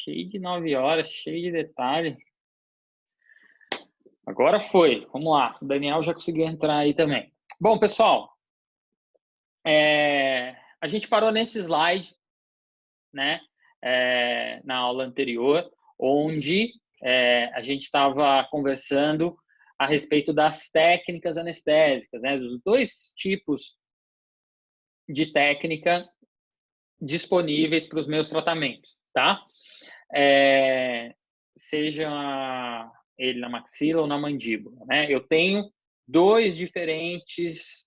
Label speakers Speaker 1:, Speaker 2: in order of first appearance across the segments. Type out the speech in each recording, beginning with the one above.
Speaker 1: cheio de 9 horas, cheio de detalhe. Agora foi. Vamos lá. O Daniel já conseguiu entrar aí também. Bom, pessoal, a gente parou nesse slide, né? Na aula anterior, onde a gente estava conversando a respeito das técnicas anestésicas, né? Dos dois tipos de técnica disponíveis para os meus tratamentos, tá? Seja ele na maxila ou na mandíbula, né? Eu tenho duas diferentes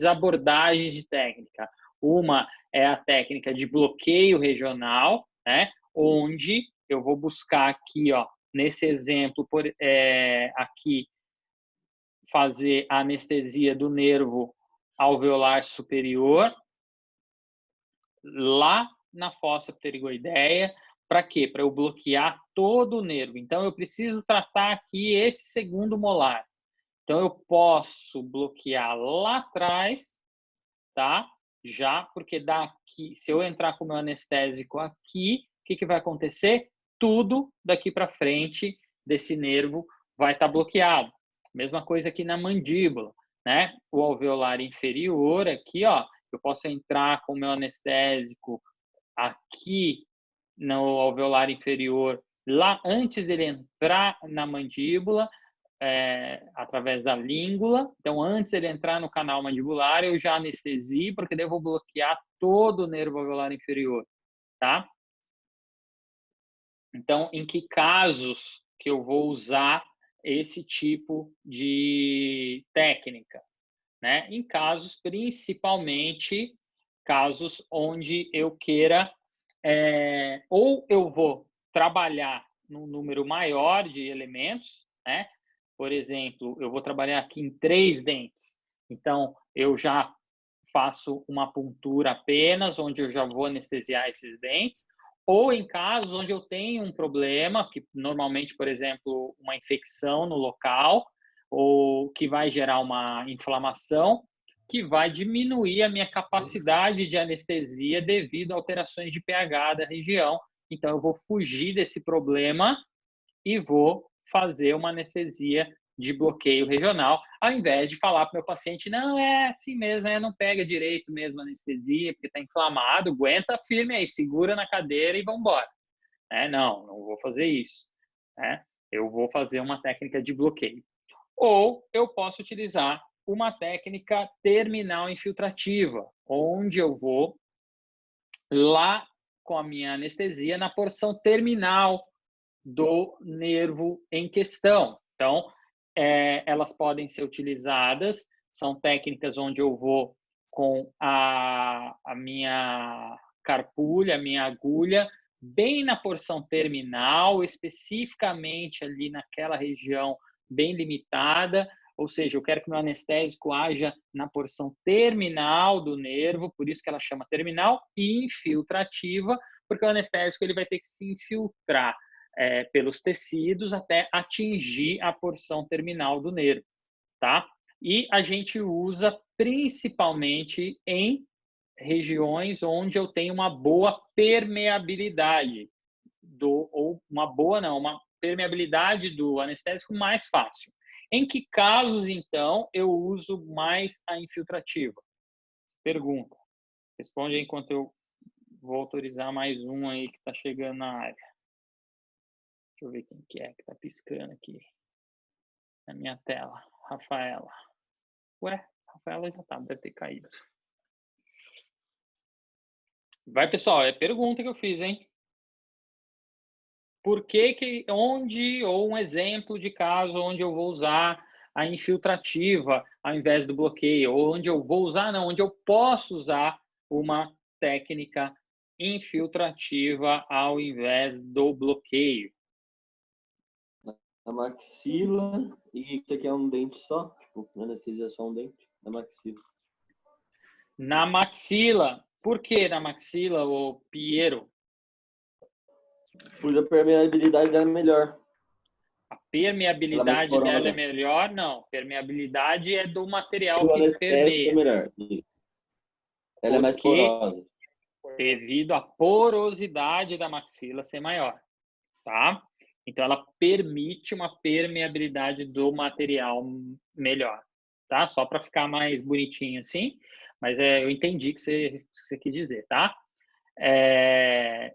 Speaker 1: abordagens de técnica. Uma é a técnica de bloqueio regional, né? Onde eu vou buscar aqui, ó, nesse exemplo, aqui, fazer a anestesia do nervo alveolar superior, lá na fossa pterigoideia. Para quê? Para eu bloquear todo o nervo. Então, eu preciso tratar aqui esse segundo molar. Então, eu posso bloquear lá atrás, tá? Já, porque daqui, se eu entrar com o meu anestésico aqui, o que vai acontecer? Tudo daqui para frente desse nervo vai estar bloqueado. Mesma coisa aqui na mandíbula, né? O alveolar inferior aqui, ó, eu posso entrar com o meu anestésico aqui no alveolar inferior, lá antes dele entrar na mandíbula, através da língula. Então, antes dele entrar no canal mandibular, eu já anestesio, porque daí eu vou bloquear todo o nervo alveolar inferior, tá? Então, em que casos que eu vou usar esse tipo de técnica, né? Em casos, principalmente, casos onde eu queira, ou eu vou trabalhar num número maior de elementos, né? Por exemplo, eu vou trabalhar aqui em 3 dentes. Então, eu já faço uma puntura apenas, onde eu já vou anestesiar esses dentes. Ou em casos onde eu tenho um problema, que normalmente, por exemplo, uma infecção no local, ou que vai gerar uma inflamação, que vai diminuir a minha capacidade de anestesia devido a alterações de pH da região. Então, eu vou fugir desse problema e vou fazer uma anestesia de bloqueio regional, ao invés de falar para o meu paciente, não, é assim mesmo, não pega direito mesmo a anestesia, porque está inflamado, aguenta firme aí, segura na cadeira e vamos embora. Não vou fazer isso. Eu vou fazer uma técnica de bloqueio. Ou eu posso utilizar uma técnica terminal infiltrativa, onde eu vou lá com a minha anestesia na porção terminal do nervo em questão. Então, elas podem ser utilizadas, são técnicas onde eu vou com a minha carpulha, a minha agulha, bem na porção terminal, especificamente ali naquela região bem limitada, ou seja, eu quero que o meu anestésico haja na porção terminal do nervo, por isso que ela chama terminal, e infiltrativa, porque o anestésico ele vai ter que se infiltrar pelos tecidos até atingir a porção terminal do nervo, tá? E a gente usa principalmente em regiões onde eu tenho uma boa permeabilidade uma permeabilidade do anestésico mais fácil. Em que casos, então, eu uso mais a infiltrativa? Pergunta. Responde aí enquanto eu vou autorizar mais um aí que está chegando na área. Deixa eu ver quem que está piscando aqui na minha tela. Rafaela. Ué, Rafaela já tá, deve ter caído. Vai, pessoal, é pergunta que eu fiz, hein? Por que, ou um exemplo de caso onde eu vou usar a infiltrativa ao invés do bloqueio, ou onde eu vou usar, não, onde eu posso usar uma técnica infiltrativa ao invés do bloqueio.
Speaker 2: Na maxila, e isso aqui é um dente só? Tipo, anestesia só um dente? Na maxila.
Speaker 1: Na maxila. Por que na maxila, ô Piero?
Speaker 2: Pois a permeabilidade dela é melhor.
Speaker 1: A permeabilidade dela é melhor? Não. Permeabilidade é do material que permeia.
Speaker 2: É melhor. Ela é mais porosa.
Speaker 1: devido à porosidade da maxila ser maior, tá? Então, ela permite uma permeabilidade do material melhor, tá? Só para ficar mais bonitinho assim, mas eu entendi o que você quis dizer, tá?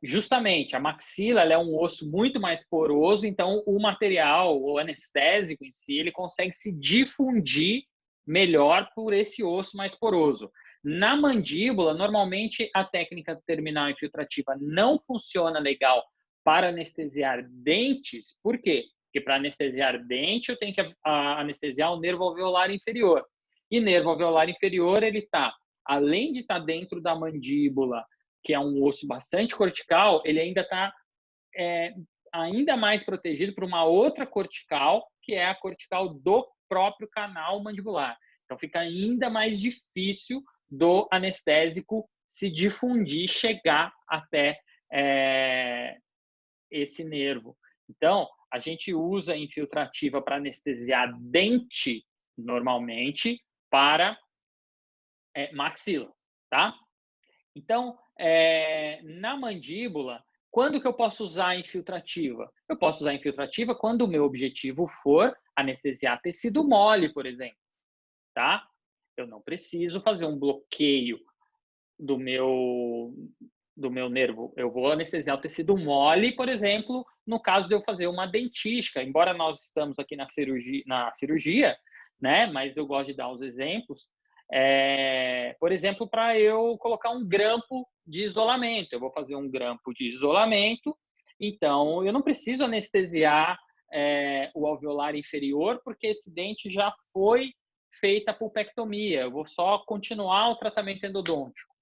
Speaker 1: Justamente, a maxila ela é um osso muito mais poroso, então o material, o anestésico em si, ele consegue se difundir melhor por esse osso mais poroso. Na mandíbula, normalmente a técnica terminal infiltrativa não funciona legal para anestesiar dentes. Por quê? Porque para anestesiar dente, eu tenho que anestesiar o nervo alveolar inferior. E nervo alveolar inferior, ele está, além de estar dentro da mandíbula, que é um osso bastante cortical, ele ainda está ainda mais protegido por uma outra cortical, que é a cortical do próprio canal mandibular. Então, fica ainda mais difícil do anestésico se difundir, chegar até esse nervo. Então, a gente usa infiltrativa para anestesiar dente, normalmente, para maxila, tá? Então, na mandíbula, quando que eu posso usar a infiltrativa? Eu posso usar a infiltrativa quando o meu objetivo for anestesiar tecido mole, por exemplo, tá? Eu não preciso fazer um bloqueio do meu nervo. Eu vou anestesiar o tecido mole, por exemplo, no caso de eu fazer uma dentística. Embora nós estamos aqui na cirurgia, né? Mas eu gosto de dar os exemplos. Por exemplo, para eu colocar um grampo de isolamento. Eu vou fazer um grampo de isolamento, então eu não preciso anestesiar o alveolar inferior, porque esse dente já foi feita a pulpectomia. Eu vou só continuar o tratamento endodôntico,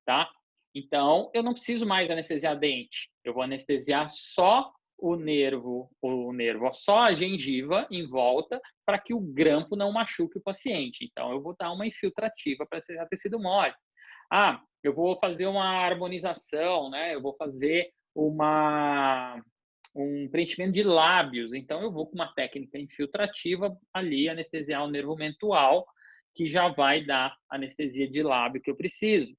Speaker 1: tá? Então, eu não preciso mais anestesiar dente. Eu vou anestesiar só o nervo, só a gengiva em volta, para que o grampo não machuque o paciente. Então, eu vou dar uma infiltrativa para anestesiar tecido mole. Eu vou fazer uma harmonização, né? Eu vou fazer um preenchimento de lábios. Então, eu vou com uma técnica infiltrativa ali, anestesiar o nervo mentual, que já vai dar anestesia de lábio que eu preciso.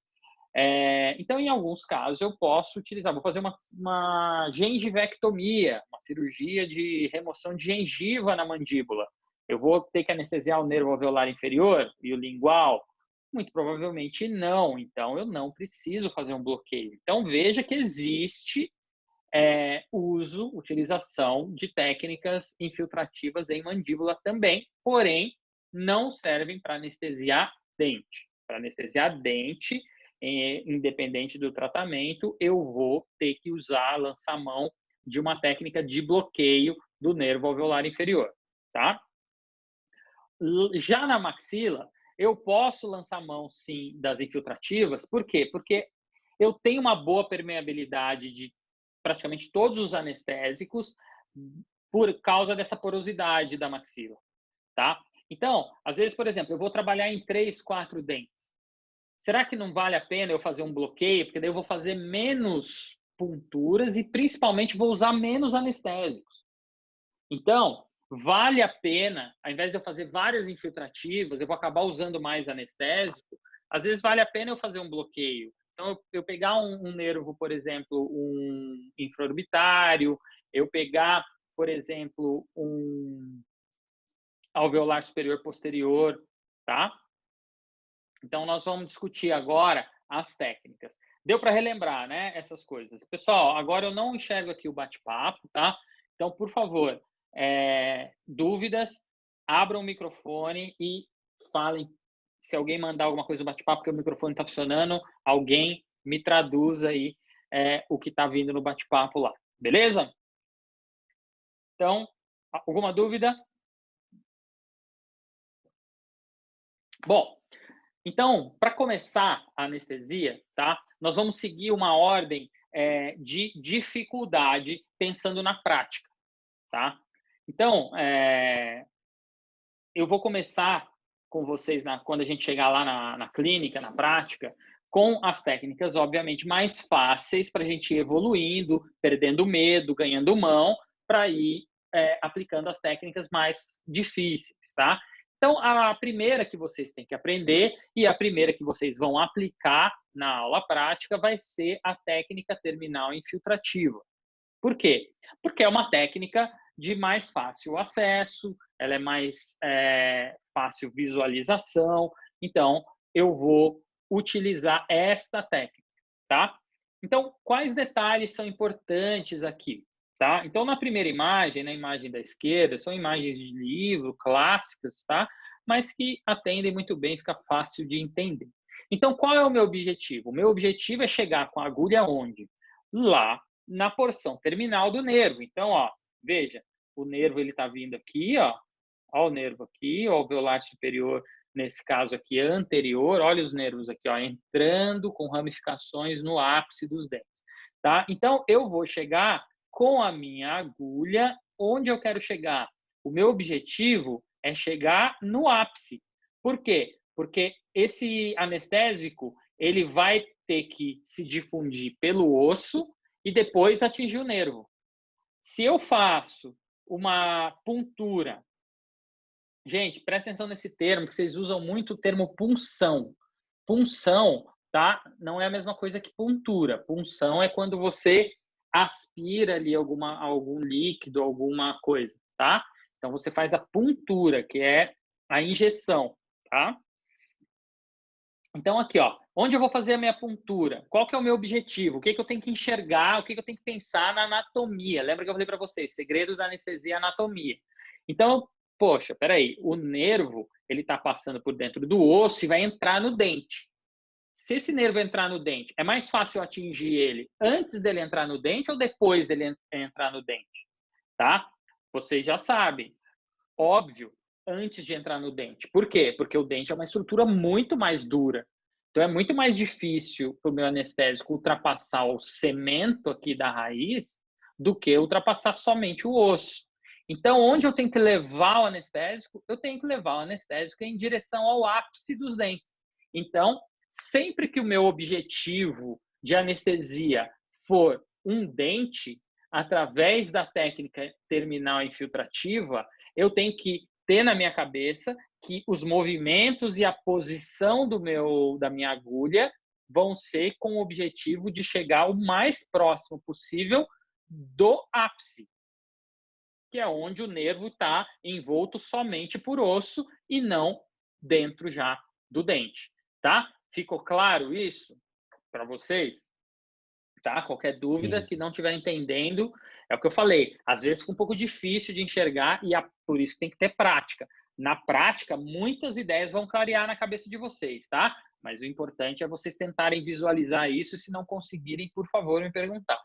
Speaker 1: Então, em alguns casos, eu posso utilizar, vou fazer uma gengivectomia, uma cirurgia de remoção de gengiva na mandíbula. Eu vou ter que anestesiar o nervo alveolar inferior e o lingual? Muito provavelmente não. Então, eu não preciso fazer um bloqueio. Então, veja que existe utilização de técnicas infiltrativas em mandíbula também, porém, não servem para anestesiar dente. Para anestesiar dente, independente do tratamento, eu vou ter que lançar mão de uma técnica de bloqueio do nervo alveolar inferior, tá? Já na maxila, eu posso lançar mão, sim, das infiltrativas. Por quê? Porque eu tenho uma boa permeabilidade de praticamente todos os anestésicos por causa dessa porosidade da maxila, tá? Então, às vezes, por exemplo, eu vou trabalhar em 3, 4 dentes. Será que não vale a pena eu fazer um bloqueio? Porque daí eu vou fazer menos punturas e, principalmente, vou usar menos anestésicos. Então, vale a pena, ao invés de eu fazer várias infiltrativas, eu vou acabar usando mais anestésico, às vezes vale a pena eu fazer um bloqueio. Então, eu pegar um nervo, por exemplo, um infraorbitário, eu pegar, por exemplo, um alveolar superior posterior, tá? Então, nós vamos discutir agora as técnicas. Deu para relembrar, né, essas coisas. Pessoal, agora eu não enxergo aqui o bate-papo, tá? Então, por favor, dúvidas, abram o microfone e falem. Se alguém mandar alguma coisa no bate-papo, porque o microfone está funcionando, alguém me traduz aí o que está vindo no bate-papo lá. Beleza? Então, alguma dúvida? Bom, então, para começar a anestesia, tá? Nós vamos seguir uma ordem de dificuldade pensando na prática, tá? Então, eu vou começar com vocês quando a gente chegar lá na clínica, na prática, com as técnicas, obviamente, mais fáceis para a gente ir evoluindo, perdendo medo, ganhando mão, para ir aplicando as técnicas mais difíceis, tá? Então, a primeira que vocês têm que aprender e a primeira que vocês vão aplicar na aula prática vai ser a técnica terminal infiltrativa. Por quê? Porque é uma técnica de mais fácil acesso, ela é mais fácil visualização, então eu vou utilizar esta técnica, tá? Então, quais detalhes são importantes aqui? Tá? Então, na primeira imagem, na imagem da esquerda, são imagens de livro, clássicas, tá? Mas que atendem muito bem, fica fácil de entender. Então, qual é o meu objetivo? O meu objetivo é chegar com a agulha onde? Lá na porção terminal do nervo. Então, ó, veja, o nervo ele está vindo aqui, ó o nervo aqui, ó, o alveolar superior, nesse caso aqui, anterior, olha os nervos aqui, ó, entrando com ramificações no ápice dos dentes, tá? Então, eu vou chegar com a minha agulha onde eu quero chegar. O meu objetivo é chegar no ápice. Por quê? Porque esse anestésico, ele vai ter que se difundir pelo osso e depois atingir o nervo. Se eu faço uma puntura, gente, presta atenção nesse termo, que vocês usam muito o termo punção. Punção, tá? Não é a mesma coisa que puntura. Punção é quando você aspira ali algum líquido, alguma coisa, tá? Então você faz a puntura, que é a injeção, tá? Então aqui, ó, onde eu vou fazer a minha puntura? Qual que é o meu objetivo? O que eu tenho que enxergar? O que eu tenho que pensar na anatomia? Lembra que eu falei para vocês, segredo da anestesia é a anatomia. Então, poxa, peraí, o nervo, ele está passando por dentro do osso e vai entrar no dente. Se esse nervo entrar no dente, é mais fácil atingir ele antes dele entrar no dente ou depois dele entrar no dente? Tá? Vocês já sabem. Óbvio, antes de entrar no dente. Por quê? Porque o dente é uma estrutura muito mais dura. Então, é muito mais difícil para o meu anestésico ultrapassar o cemento aqui da raiz do que ultrapassar somente o osso. Então, onde eu tenho que levar o anestésico? Eu tenho que levar o anestésico em direção ao ápice dos dentes. Então, sempre que o meu objetivo de anestesia for um dente, através da técnica terminal infiltrativa, eu tenho que ter na minha cabeça que os movimentos e a posição da minha agulha vão ser com o objetivo de chegar o mais próximo possível do ápice, que é onde o nervo está envolto somente por osso e não dentro já do dente, tá? Ficou claro isso para vocês? Tá? Qualquer dúvida
Speaker 3: Sim.
Speaker 1: que não estiver entendendo, é o que eu falei. Às vezes fica um pouco difícil de enxergar e por isso que tem que ter prática. Na prática, muitas ideias vão clarear na cabeça de vocês, tá? Mas o importante é vocês tentarem visualizar isso. Se não conseguirem, por favor, me perguntar.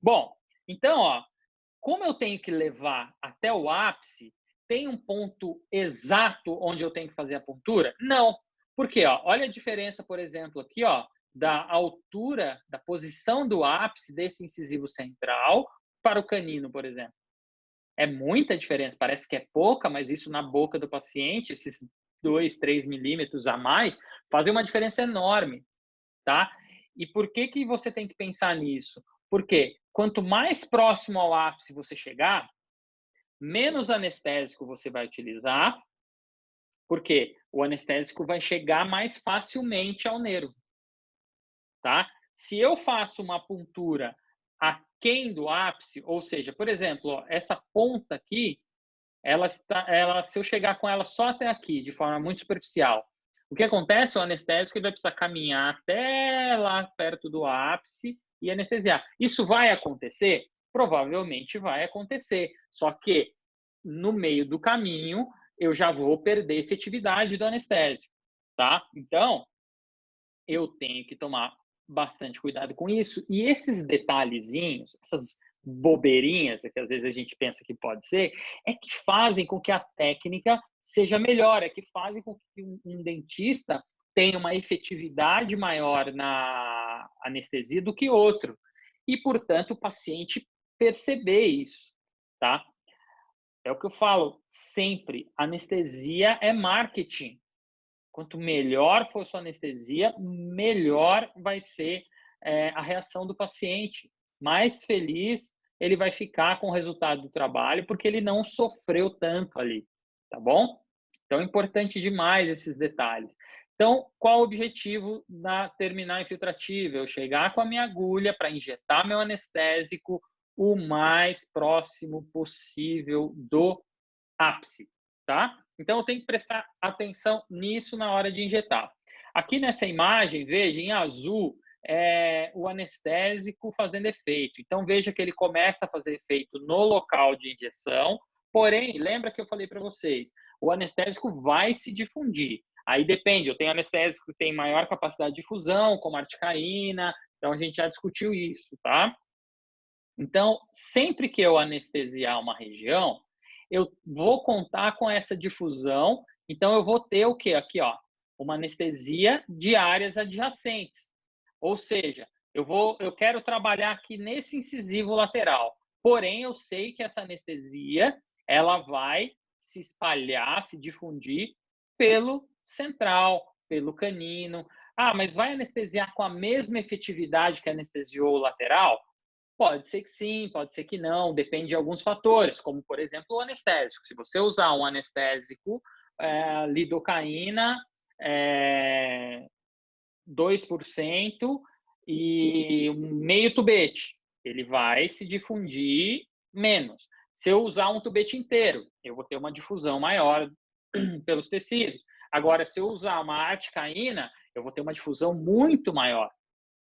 Speaker 1: Bom, então, ó, como eu tenho que levar até o ápice, tem um ponto exato onde eu tenho que fazer a puntura? Não. Por quê? Ó, olha a diferença, por exemplo, aqui, ó, da altura, da posição do ápice desse incisivo central para o canino, por exemplo. É muita diferença, parece que é pouca, mas isso na boca do paciente, esses 2, 3 milímetros a mais, fazem uma diferença enorme, tá? E por que você tem que pensar nisso? Porque quanto mais próximo ao ápice você chegar, menos anestésico você vai utilizar, porque o anestésico vai chegar mais facilmente ao nervo, tá? Se eu faço uma puntura aquém do ápice, ou seja, por exemplo, ó, essa ponta aqui, se eu chegar com ela só até aqui, de forma muito superficial, o que acontece? O anestésico ele vai precisar caminhar até lá perto do ápice e anestesiar. Isso vai acontecer? Provavelmente vai acontecer, só que no meio do caminho eu já vou perder efetividade do anestésico, tá? Então, eu tenho que tomar bastante cuidado com isso. E esses detalhezinhos, essas bobeirinhas que às vezes a gente pensa que pode ser, é que fazem com que a técnica seja melhor, é que fazem com que um dentista tenha uma efetividade maior na anestesia do que outro. E, portanto, o paciente perceber isso, tá? É o que eu falo sempre, anestesia é marketing. Quanto melhor for sua anestesia, melhor vai ser a reação do paciente. Mais feliz ele vai ficar com o resultado do trabalho, porque ele não sofreu tanto ali, tá bom? Então, é importante demais esses detalhes. Então, qual o objetivo da terminal infiltrativa? Eu chegar com a minha agulha para injetar meu anestésico o mais próximo possível do ápice, tá? Então, eu tenho que prestar atenção nisso na hora de injetar. Aqui nessa imagem, veja, em azul, é o anestésico fazendo efeito. Então, veja que ele começa a fazer efeito no local de injeção, porém, lembra que eu falei para vocês, o anestésico vai se difundir. Aí depende, eu tenho anestésico que tem maior capacidade de difusão, como a articaína, então a gente já discutiu isso, tá? Então, sempre que eu anestesiar uma região, eu vou contar com essa difusão, então eu vou ter o quê? Aqui, ó, uma anestesia de áreas adjacentes. Ou seja, eu quero trabalhar aqui nesse incisivo lateral. Porém, eu sei que essa anestesia, ela vai se espalhar, se difundir pelo central, pelo canino. Ah, mas vai anestesiar com a mesma efetividade que anestesiou o lateral? Pode ser que sim, pode ser que não, depende de alguns fatores, como, por exemplo, o anestésico. Se você usar um anestésico, lidocaína, 2% e meio tubete, ele vai se difundir menos. Se eu usar um tubete inteiro, eu vou ter uma difusão maior pelos tecidos. Agora, se eu usar uma articaína, eu vou ter uma difusão muito maior.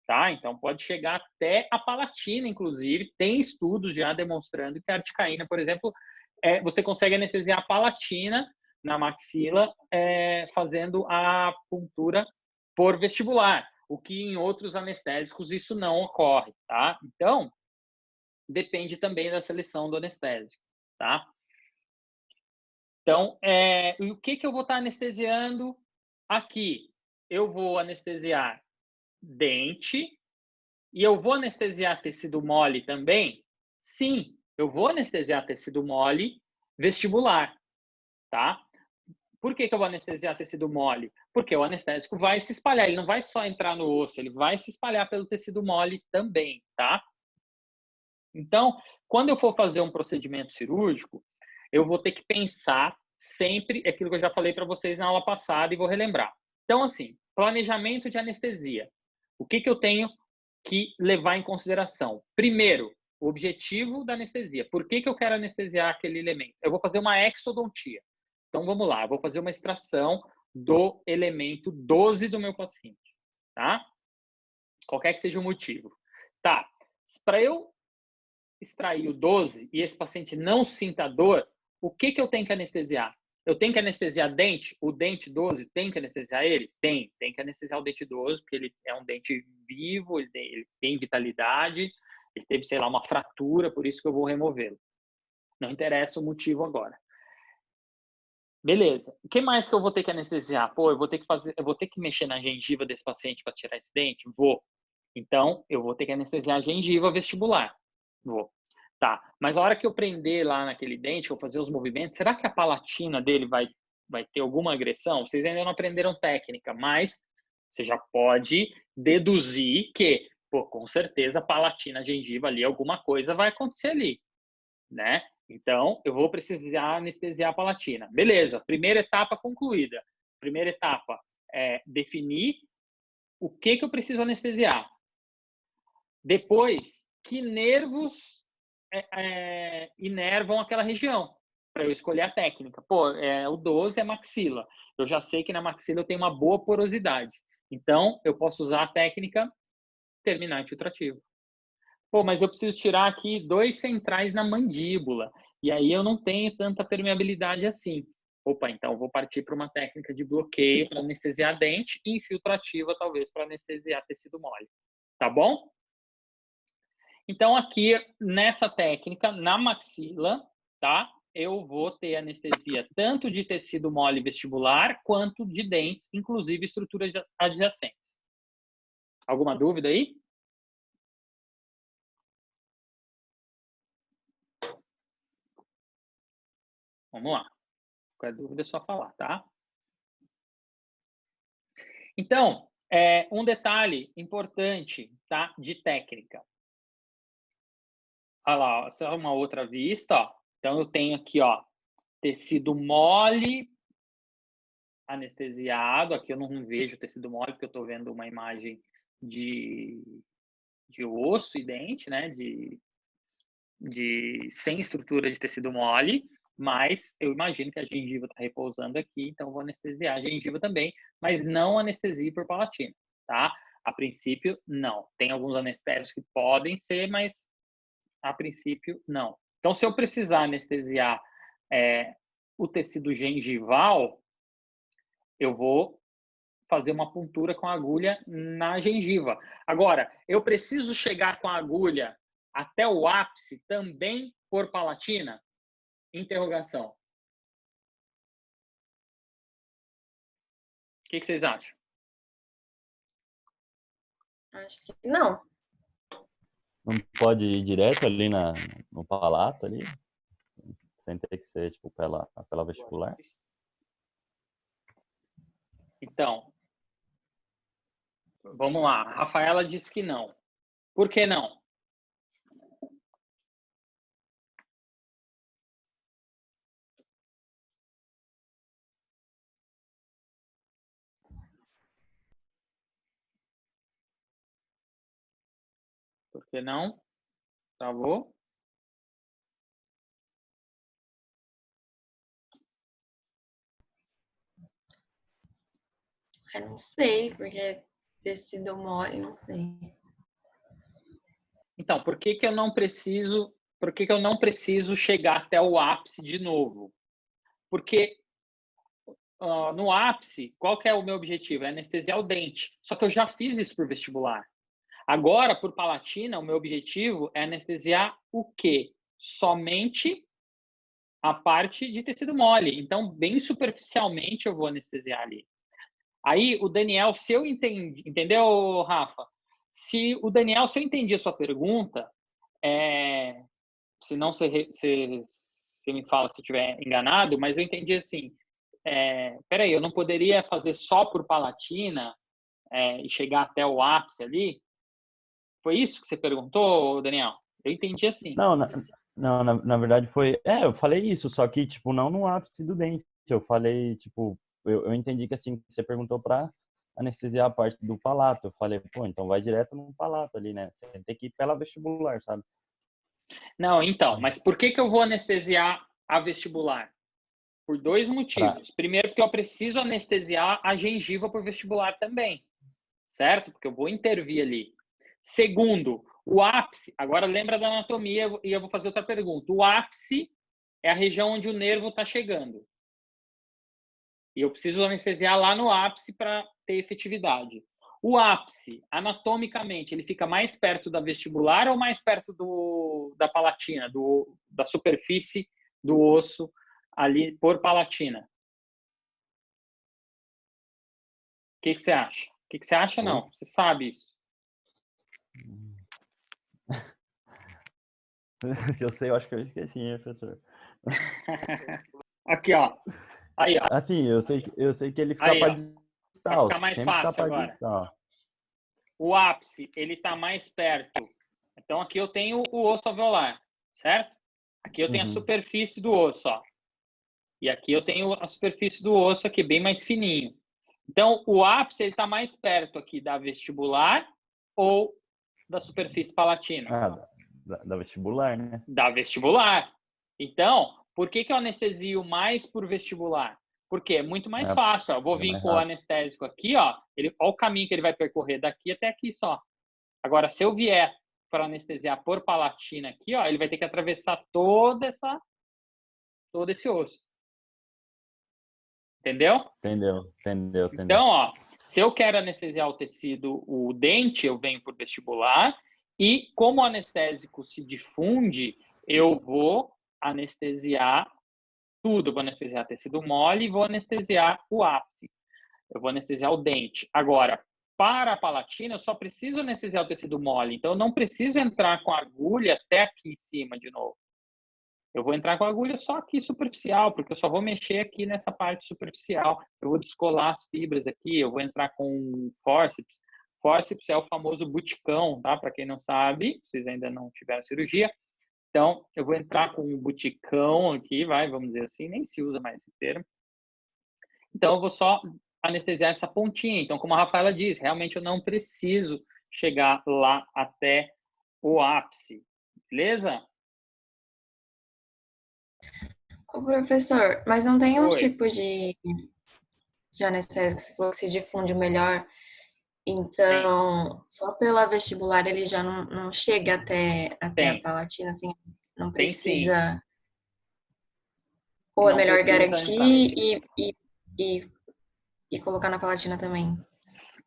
Speaker 1: Tá? Então, pode chegar até a palatina, inclusive. Tem estudos já demonstrando que a articaína, por exemplo, você consegue anestesiar a palatina na maxila fazendo a puntura por vestibular, o que em outros anestésicos isso não ocorre, tá? Então, depende também da seleção do anestésico, tá? Então, o que eu vou estar anestesiando aqui? Eu vou anestesiar dente. E eu vou anestesiar tecido mole também? Sim, eu vou anestesiar tecido mole vestibular, tá? Por que eu vou anestesiar tecido mole? Porque o anestésico vai se espalhar, ele não vai só entrar no osso, ele vai se espalhar pelo tecido mole também, tá? Então, quando eu for fazer um procedimento cirúrgico, eu vou ter que pensar sempre aquilo que eu já falei para vocês na aula passada e vou relembrar. Então, assim, planejamento de anestesia. O que eu tenho que levar em consideração? Primeiro, o objetivo da anestesia. Por que eu quero anestesiar aquele elemento? Eu vou fazer uma exodontia. Então, vamos lá. Eu vou fazer uma extração do elemento 12 do meu paciente, tá? Qualquer que seja o motivo. Tá. Para eu extrair o 12 e esse paciente não sinta dor, o que eu tenho que anestesiar? Eu tenho que anestesiar dente? O dente 12 tem que anestesiar ele? Tem que anestesiar o dente 12, porque ele é um dente vivo, ele tem vitalidade, ele teve, sei lá, uma fratura, por isso que eu vou removê-lo. Não interessa o motivo agora. Beleza. O que mais que eu vou ter que anestesiar? Pô, eu vou ter que mexer na gengiva desse paciente para tirar esse dente? Vou. Então, eu vou ter que anestesiar a gengiva vestibular. Vou. Tá. Mas a hora que eu prender lá naquele dente, eu fazer os movimentos, será que a palatina dele vai ter alguma agressão? Vocês ainda não aprenderam técnica, mas você já pode deduzir que, pô, com certeza, a palatina, a gengiva ali, alguma coisa vai acontecer ali, né? Então, eu vou precisar anestesiar a palatina. Beleza, primeira etapa concluída. Primeira etapa é definir o que eu preciso anestesiar. Depois, que nervos inervam aquela região, para eu escolher a técnica. Pô, o 12 é maxila. Eu já sei que na maxila eu tenho uma boa porosidade. Então, eu posso usar a técnica terminal infiltrativo. Pô, mas eu preciso tirar aqui 2 centrais na mandíbula. E aí eu não tenho tanta permeabilidade assim. Opa, então eu vou partir para uma técnica de bloqueio para anestesiar dente e infiltrativa, talvez, para anestesiar tecido mole. Tá bom? Então, aqui, nessa técnica, na maxila, tá? Eu vou ter anestesia tanto de tecido mole vestibular, quanto de dentes, inclusive estruturas adjacentes. Alguma dúvida aí? Vamos lá. Qualquer dúvida é só falar, tá? Então, um detalhe importante, tá? De técnica. Olha lá, essa é uma outra vista, ó. Então, eu tenho aqui, ó, tecido mole anestesiado. Aqui eu não vejo tecido mole, porque eu estou vendo uma imagem de osso e dente, né? Sem estrutura de tecido mole, mas eu imagino que a gengiva está repousando aqui, então eu vou anestesiar a gengiva também, mas não anestesia por palatina, tá? A princípio, não. Tem alguns anestésicos que podem ser, mas a princípio, não. Então, se eu precisar anestesiar o tecido gengival, eu vou fazer uma puntura com a agulha na gengiva. Agora, eu preciso chegar com a agulha até o ápice também por palatina? Interrogação. O que vocês acham?
Speaker 3: Acho que não.
Speaker 4: Não pode ir direto ali no palato ali? Sem ter que ser, tipo, pela vestibular?
Speaker 1: Então, vamos lá. A Rafaela disse que não. Por que não? Por que não? Travou?
Speaker 3: Eu não sei, porque tecido mole, não sei.
Speaker 1: Então, por que eu não preciso chegar até o ápice de novo? Porque no ápice, qual que é o meu objetivo? É anestesiar o dente. Só que eu já fiz isso por vestibular. Agora, por palatina, o meu objetivo é anestesiar o quê? Somente a parte de tecido mole. Então, bem superficialmente, eu vou anestesiar ali. Aí, o Daniel, se eu entendi... Entendeu, Rafa? Se eu entendi a sua pergunta, se não você me fala se eu estiver enganado, mas eu entendi assim, peraí, eu não poderia fazer só por palatina e chegar até o ápice ali? Foi isso que você perguntou, Daniel? Eu entendi assim.
Speaker 4: Não, na verdade foi... eu falei isso, só que, tipo, não no ápice do dente. Eu falei, tipo, eu entendi que, assim, você perguntou pra anestesiar a parte do palato. Eu falei, pô, então vai direto no palato ali, né? Você tem que ir pela vestibular, sabe?
Speaker 1: Não, então, mas por que eu vou anestesiar a vestibular? Por dois motivos. Primeiro, porque eu preciso anestesiar a gengiva por vestibular também, certo? Porque eu vou intervir ali. Segundo, o ápice, agora lembra da anatomia e eu vou fazer outra pergunta. O ápice é a região onde o nervo está chegando. E eu preciso anestesiar lá no ápice para ter efetividade. O ápice, anatomicamente, ele fica mais perto da vestibular ou mais perto da palatina, da superfície do osso ali por palatina? O que você acha? O que você acha, não? Você sabe isso.
Speaker 4: Se eu sei, eu acho que eu esqueci, hein, professor?
Speaker 1: Aqui, ó. Aí, ó.
Speaker 4: Assim, eu sei que ele fica
Speaker 1: Aí,
Speaker 4: para
Speaker 1: ó. Para
Speaker 4: distal.
Speaker 1: ficar mais
Speaker 4: Sempre fica
Speaker 1: fácil
Speaker 4: para
Speaker 1: agora.
Speaker 4: distal.
Speaker 1: O ápice, ele está mais perto. Então, aqui eu tenho o osso alveolar, certo? Aqui eu tenho a superfície do osso, ó. E aqui eu tenho a superfície do osso aqui, bem mais fininho. Então, o ápice está mais perto aqui da vestibular ou da superfície palatina?
Speaker 4: Da vestibular, né?
Speaker 1: Da vestibular. Então, por que eu anestesio mais por vestibular? Porque é muito mais fácil. Ó. Eu vou vir com o anestésico aqui, ó. Olha o caminho que ele vai percorrer daqui até aqui só. Agora, se eu vier para anestesiar por palatina aqui, ó, ele vai ter que atravessar todo esse osso. Entendeu?
Speaker 4: Entendeu.
Speaker 1: Então, ó, se eu quero anestesiar o tecido, o dente, eu venho por vestibular. E como o anestésico se difunde, eu vou anestesiar tudo. Eu vou anestesiar tecido mole e vou anestesiar o ápice. Eu vou anestesiar o dente. Agora, para a palatina, eu só preciso anestesiar o tecido mole. Então, eu não preciso entrar com a agulha até aqui em cima de novo. Eu vou entrar com a agulha só aqui superficial, porque eu só vou mexer aqui nessa parte superficial. Eu vou descolar as fibras aqui, eu vou entrar com fórceps. Fórceps é o famoso buticão, tá? Para quem não sabe, vocês ainda não tiveram cirurgia. Então, eu vou entrar com um buticão aqui, vamos dizer assim, nem se usa mais esse termo. Então, eu vou só anestesiar essa pontinha. Então, como a Rafaela diz, realmente eu não preciso chegar lá até o ápice. Beleza?
Speaker 3: Ô, professor, mas não tem um
Speaker 1: Oi.
Speaker 3: tipo de anestésico que você falou que se difunde melhor, então só pela vestibular ele já não chega até a
Speaker 1: Tem.
Speaker 3: palatina, assim, não
Speaker 1: Tem sim.
Speaker 3: precisa. Ou é
Speaker 1: Não
Speaker 3: melhor
Speaker 1: precisa entrar.
Speaker 3: garantir e colocar na palatina também?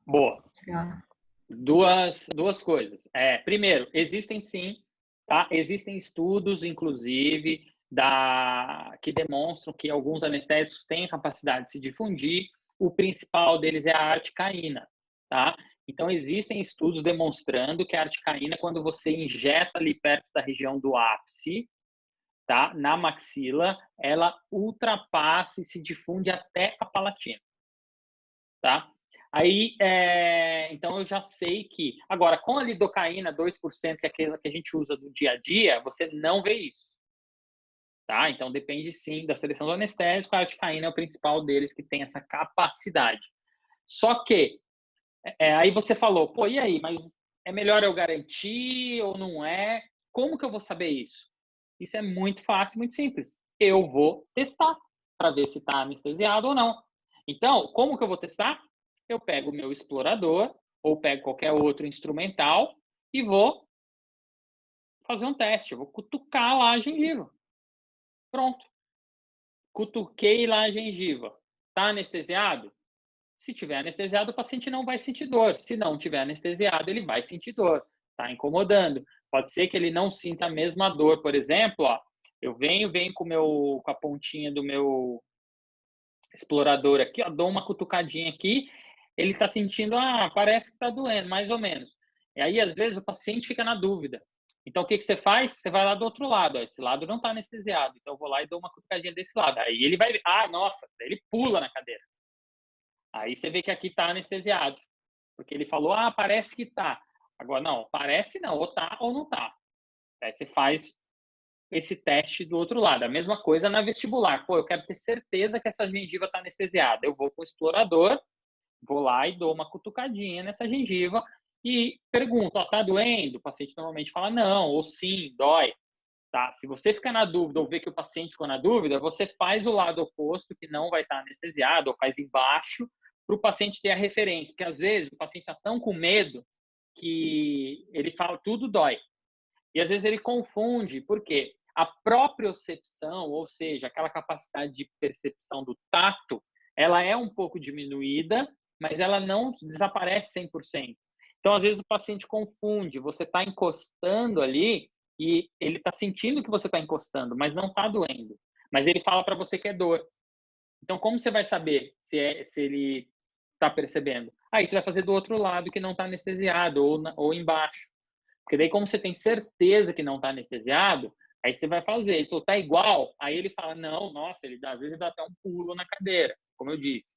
Speaker 1: Boa.
Speaker 3: Sei lá.
Speaker 1: Duas coisas. Primeiro, existem sim, tá? Existem estudos, inclusive, que demonstram que alguns anestésicos têm capacidade de se difundir. O principal deles é a articaína, tá? Então, existem estudos demonstrando que a articaína, quando você injeta ali perto da região do ápice, tá? Na maxila, ela ultrapassa e se difunde até a palatina, tá? Aí, então eu já sei que... Agora, com a lidocaína 2%, que é aquela que a gente usa do dia a dia, você não vê isso, tá? Então, depende sim da seleção do anestésico, a articaína é o principal deles que tem essa capacidade. Só que, aí você falou, pô, e aí, mas é melhor eu garantir ou não é? Como que eu vou saber isso? Isso é muito fácil, muito simples. Eu vou testar para ver se está anestesiado ou não. Então, como que eu vou testar? Eu pego o meu explorador ou pego qualquer outro instrumental e vou fazer um teste. Eu vou cutucar lá a gengiva. Pronto. Cutuquei lá a gengiva. Está anestesiado? Se tiver anestesiado, o paciente não vai sentir dor. Se não tiver anestesiado, ele vai sentir dor. Está incomodando. Pode ser que ele não sinta a mesma dor. Por exemplo, ó, eu venho com a pontinha do meu explorador aqui, ó, dou uma cutucadinha aqui, ele está sentindo, parece que está doendo, mais ou menos. E aí, às vezes, o paciente fica na dúvida. Então, o que você faz? Você vai lá do outro lado. Ó, esse lado não está anestesiado. Então, eu vou lá e dou uma cutucadinha desse lado. Aí ele vai... nossa! Ele pula na cadeira. Aí você vê que aqui está anestesiado. Porque ele falou, parece que está. Agora, não, parece não. Ou está ou não está. Aí você faz esse teste do outro lado. A mesma coisa na vestibular. Pô, eu quero ter certeza que essa gengiva está anestesiada. Eu vou com o explorador, vou lá e dou uma cutucadinha nessa gengiva e pergunto, tá doendo? O paciente normalmente fala não, ou sim, dói. Tá? Se você ficar na dúvida ou ver que o paciente ficou na dúvida, você faz o lado oposto, que não vai estar anestesiado, ou faz embaixo, para o paciente ter a referência. Porque às vezes o paciente está tão com medo que ele fala tudo dói. E às vezes ele confunde, por quê? A propriocepção, ou seja, aquela capacidade de percepção do tato, ela é um pouco diminuída, mas ela não desaparece 100%. Então, às vezes o paciente confunde, você está encostando ali e ele está sentindo que você está encostando, mas não está doendo. Mas ele fala para você que é dor. Então, como você vai saber se ele está percebendo? Aí você vai fazer do outro lado que não está anestesiado ou embaixo. Porque daí, como você tem certeza que não está anestesiado, aí você vai fazer. Ele falou, tá igual? Aí ele fala, não, nossa, às vezes ele dá até um pulo na cadeira, como eu disse.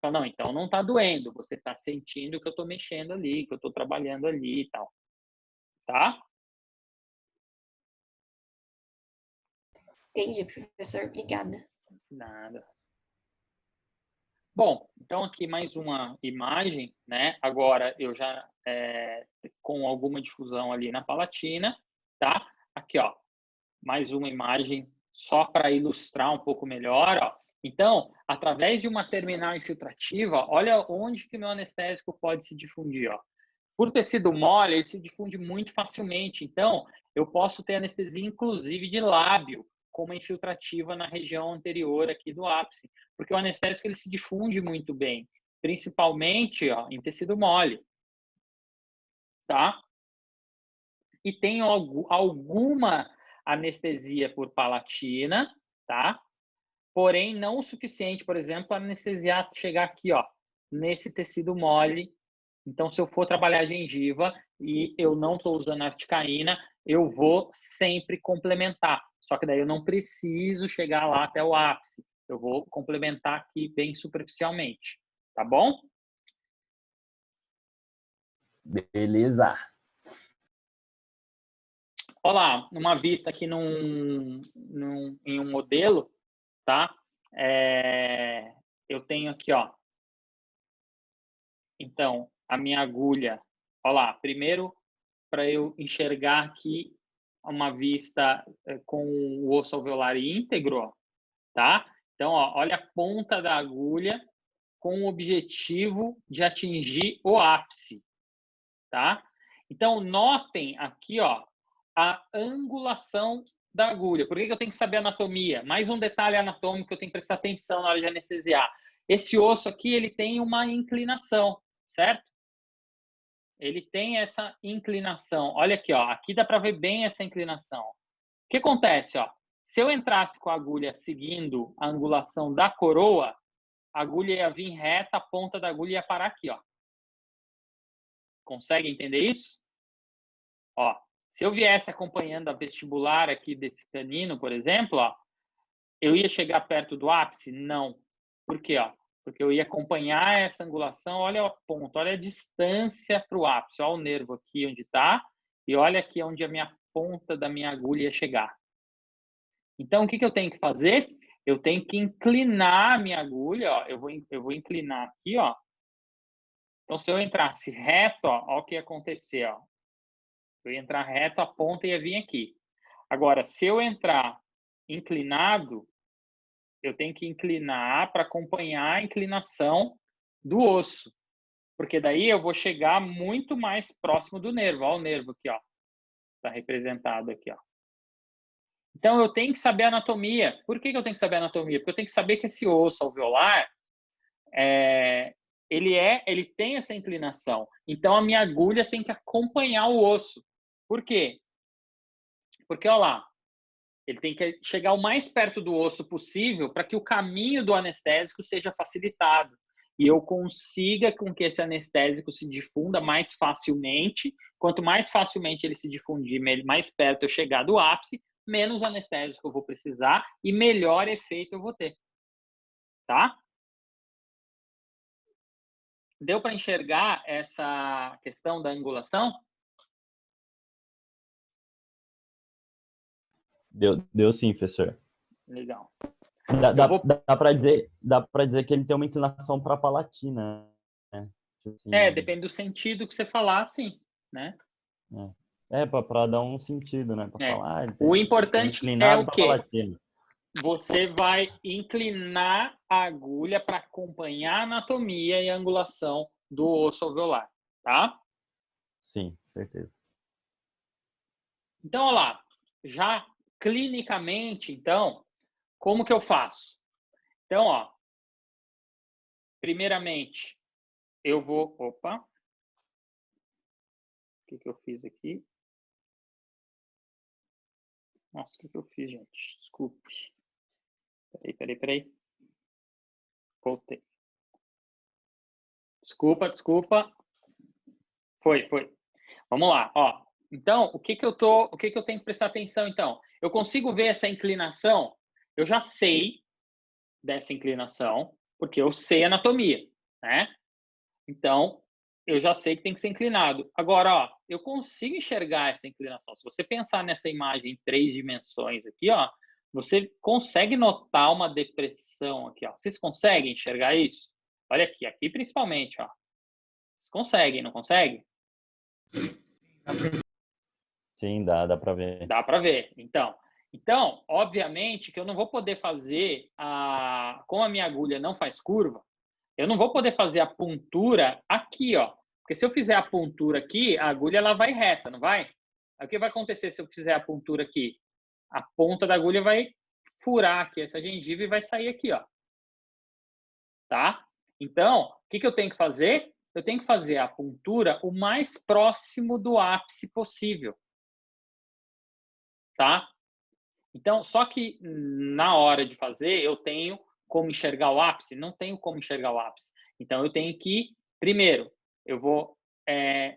Speaker 1: Fala, não, então não está doendo, você está sentindo que eu estou mexendo ali, que eu estou trabalhando ali e tal. Tá?
Speaker 3: Entendi, professor. Obrigada.
Speaker 1: Nada. Bom, então aqui mais uma imagem, né? Agora eu já com alguma difusão ali na palatina, tá? Aqui, ó, mais uma imagem só para ilustrar um pouco melhor, ó. Então, através de uma terminal infiltrativa, olha onde que meu anestésico pode se difundir, ó. Por tecido mole, ele se difunde muito facilmente. Então, eu posso ter anestesia, inclusive, de lábio, com uma infiltrativa na região anterior aqui do ápice, porque o anestésico ele se difunde muito bem, principalmente ó, em tecido mole, tá? E tem alguma anestesia por palatina, tá? Porém, não o suficiente, por exemplo, para anestesiar, chegar aqui, ó, nesse tecido mole. Então, se eu for trabalhar a gengiva e eu não estou usando articaína, eu vou sempre complementar. Só que daí eu não preciso chegar lá até o ápice. Eu vou complementar aqui bem superficialmente. Tá bom?
Speaker 4: Beleza.
Speaker 1: Olha lá, uma vista aqui em um modelo, tá? eu tenho aqui, ó. Então, a minha agulha, ó lá, primeiro para eu enxergar aqui uma vista com o osso alveolar íntegro, ó, tá? Então, ó, olha a ponta da agulha com o objetivo de atingir o ápice, tá? Então, notem aqui, ó, a angulação da agulha. Por que eu tenho que saber anatomia? Mais um detalhe anatômico que eu tenho que prestar atenção na hora de anestesiar. Esse osso aqui, ele tem uma inclinação, certo? Ele tem essa inclinação. Olha aqui, ó, aqui dá para ver bem essa inclinação. O que acontece, ó? Se eu entrasse com a agulha seguindo a angulação da coroa, a agulha ia vir reta, a ponta da agulha ia parar aqui, ó. Consegue entender isso? Ó, se eu viesse acompanhando a vestibular aqui desse canino, por exemplo, ó, eu ia chegar perto do ápice? Não. Por quê, ó? Porque eu ia acompanhar essa angulação, olha o ponto, olha a distância para o ápice, olha o nervo aqui onde está, e olha aqui onde a minha ponta da minha agulha ia chegar. Então, o que eu tenho que fazer? Eu tenho que inclinar a minha agulha, ó, eu vou inclinar aqui, ó. Então, se eu entrasse reto, ó, olha o que ia acontecer, ó. Eu ia entrar reto, a ponta ia vir aqui. Agora, se eu entrar inclinado, eu tenho que inclinar para acompanhar a inclinação do osso, porque daí eu vou chegar muito mais próximo do nervo. Olha o nervo aqui, ó, está representado aqui, ó. Então eu tenho que saber a anatomia. Por que eu tenho que saber a anatomia? Porque eu tenho que saber que esse osso alveolar ele tem essa inclinação. Então a minha agulha tem que acompanhar o osso. Por quê? Porque olha lá, ele tem que chegar o mais perto do osso possível para que o caminho do anestésico seja facilitado e eu consiga com que esse anestésico se difunda mais facilmente. Quanto mais facilmente ele se difundir, mais perto eu chegar do ápice, menos anestésico eu vou precisar e melhor efeito eu vou ter. Tá? Deu para enxergar essa questão da angulação?
Speaker 4: Deu sim, professor.
Speaker 1: Legal.
Speaker 4: Dá para dizer que ele tem uma inclinação para a palatina, né? Tipo assim,
Speaker 1: Depende do sentido que você falar, sim, né?
Speaker 4: Para dar um sentido, né? Para falar.
Speaker 1: O importante é o quê?
Speaker 4: Palatina.
Speaker 1: Você vai inclinar a agulha para acompanhar a anatomia e a angulação do osso alveolar, tá?
Speaker 4: Sim, certeza.
Speaker 1: Então, olha lá, já clinicamente, então, como que eu faço? Então, ó, primeiramente, eu vou... Opa! O que eu fiz aqui? Nossa, o que eu fiz, gente? Desculpe. Peraí. Voltei. Desculpa. Foi. Vamos lá, ó. Então, o que eu tenho que prestar atenção, então? Eu consigo ver essa inclinação? Eu já sei dessa inclinação, porque eu sei anatomia, né? Então, eu já sei que tem que ser inclinado. Agora, ó, eu consigo enxergar essa inclinação. Se você pensar nessa imagem em 3 dimensões aqui, ó, você consegue notar uma depressão aqui, ó. Vocês conseguem enxergar isso? Olha aqui principalmente, ó. Vocês conseguem, não conseguem?
Speaker 4: Sim, dá para ver.
Speaker 1: Dá para ver. Então, obviamente que eu não vou poder fazer como a minha agulha não faz curva, eu não vou poder fazer a puntura aqui, ó. Porque se eu fizer a puntura aqui, a agulha ela vai reta, não vai? Aí o que vai acontecer se eu fizer a puntura aqui? A ponta da agulha vai furar aqui essa gengiva e vai sair aqui, ó. Tá? Então, o que eu tenho que fazer? Eu tenho que fazer a puntura o mais próximo do ápice possível. Tá? Então, só que na hora de fazer, eu tenho como enxergar o ápice? Não tenho como enxergar o ápice. Então, eu tenho que, primeiro, eu vou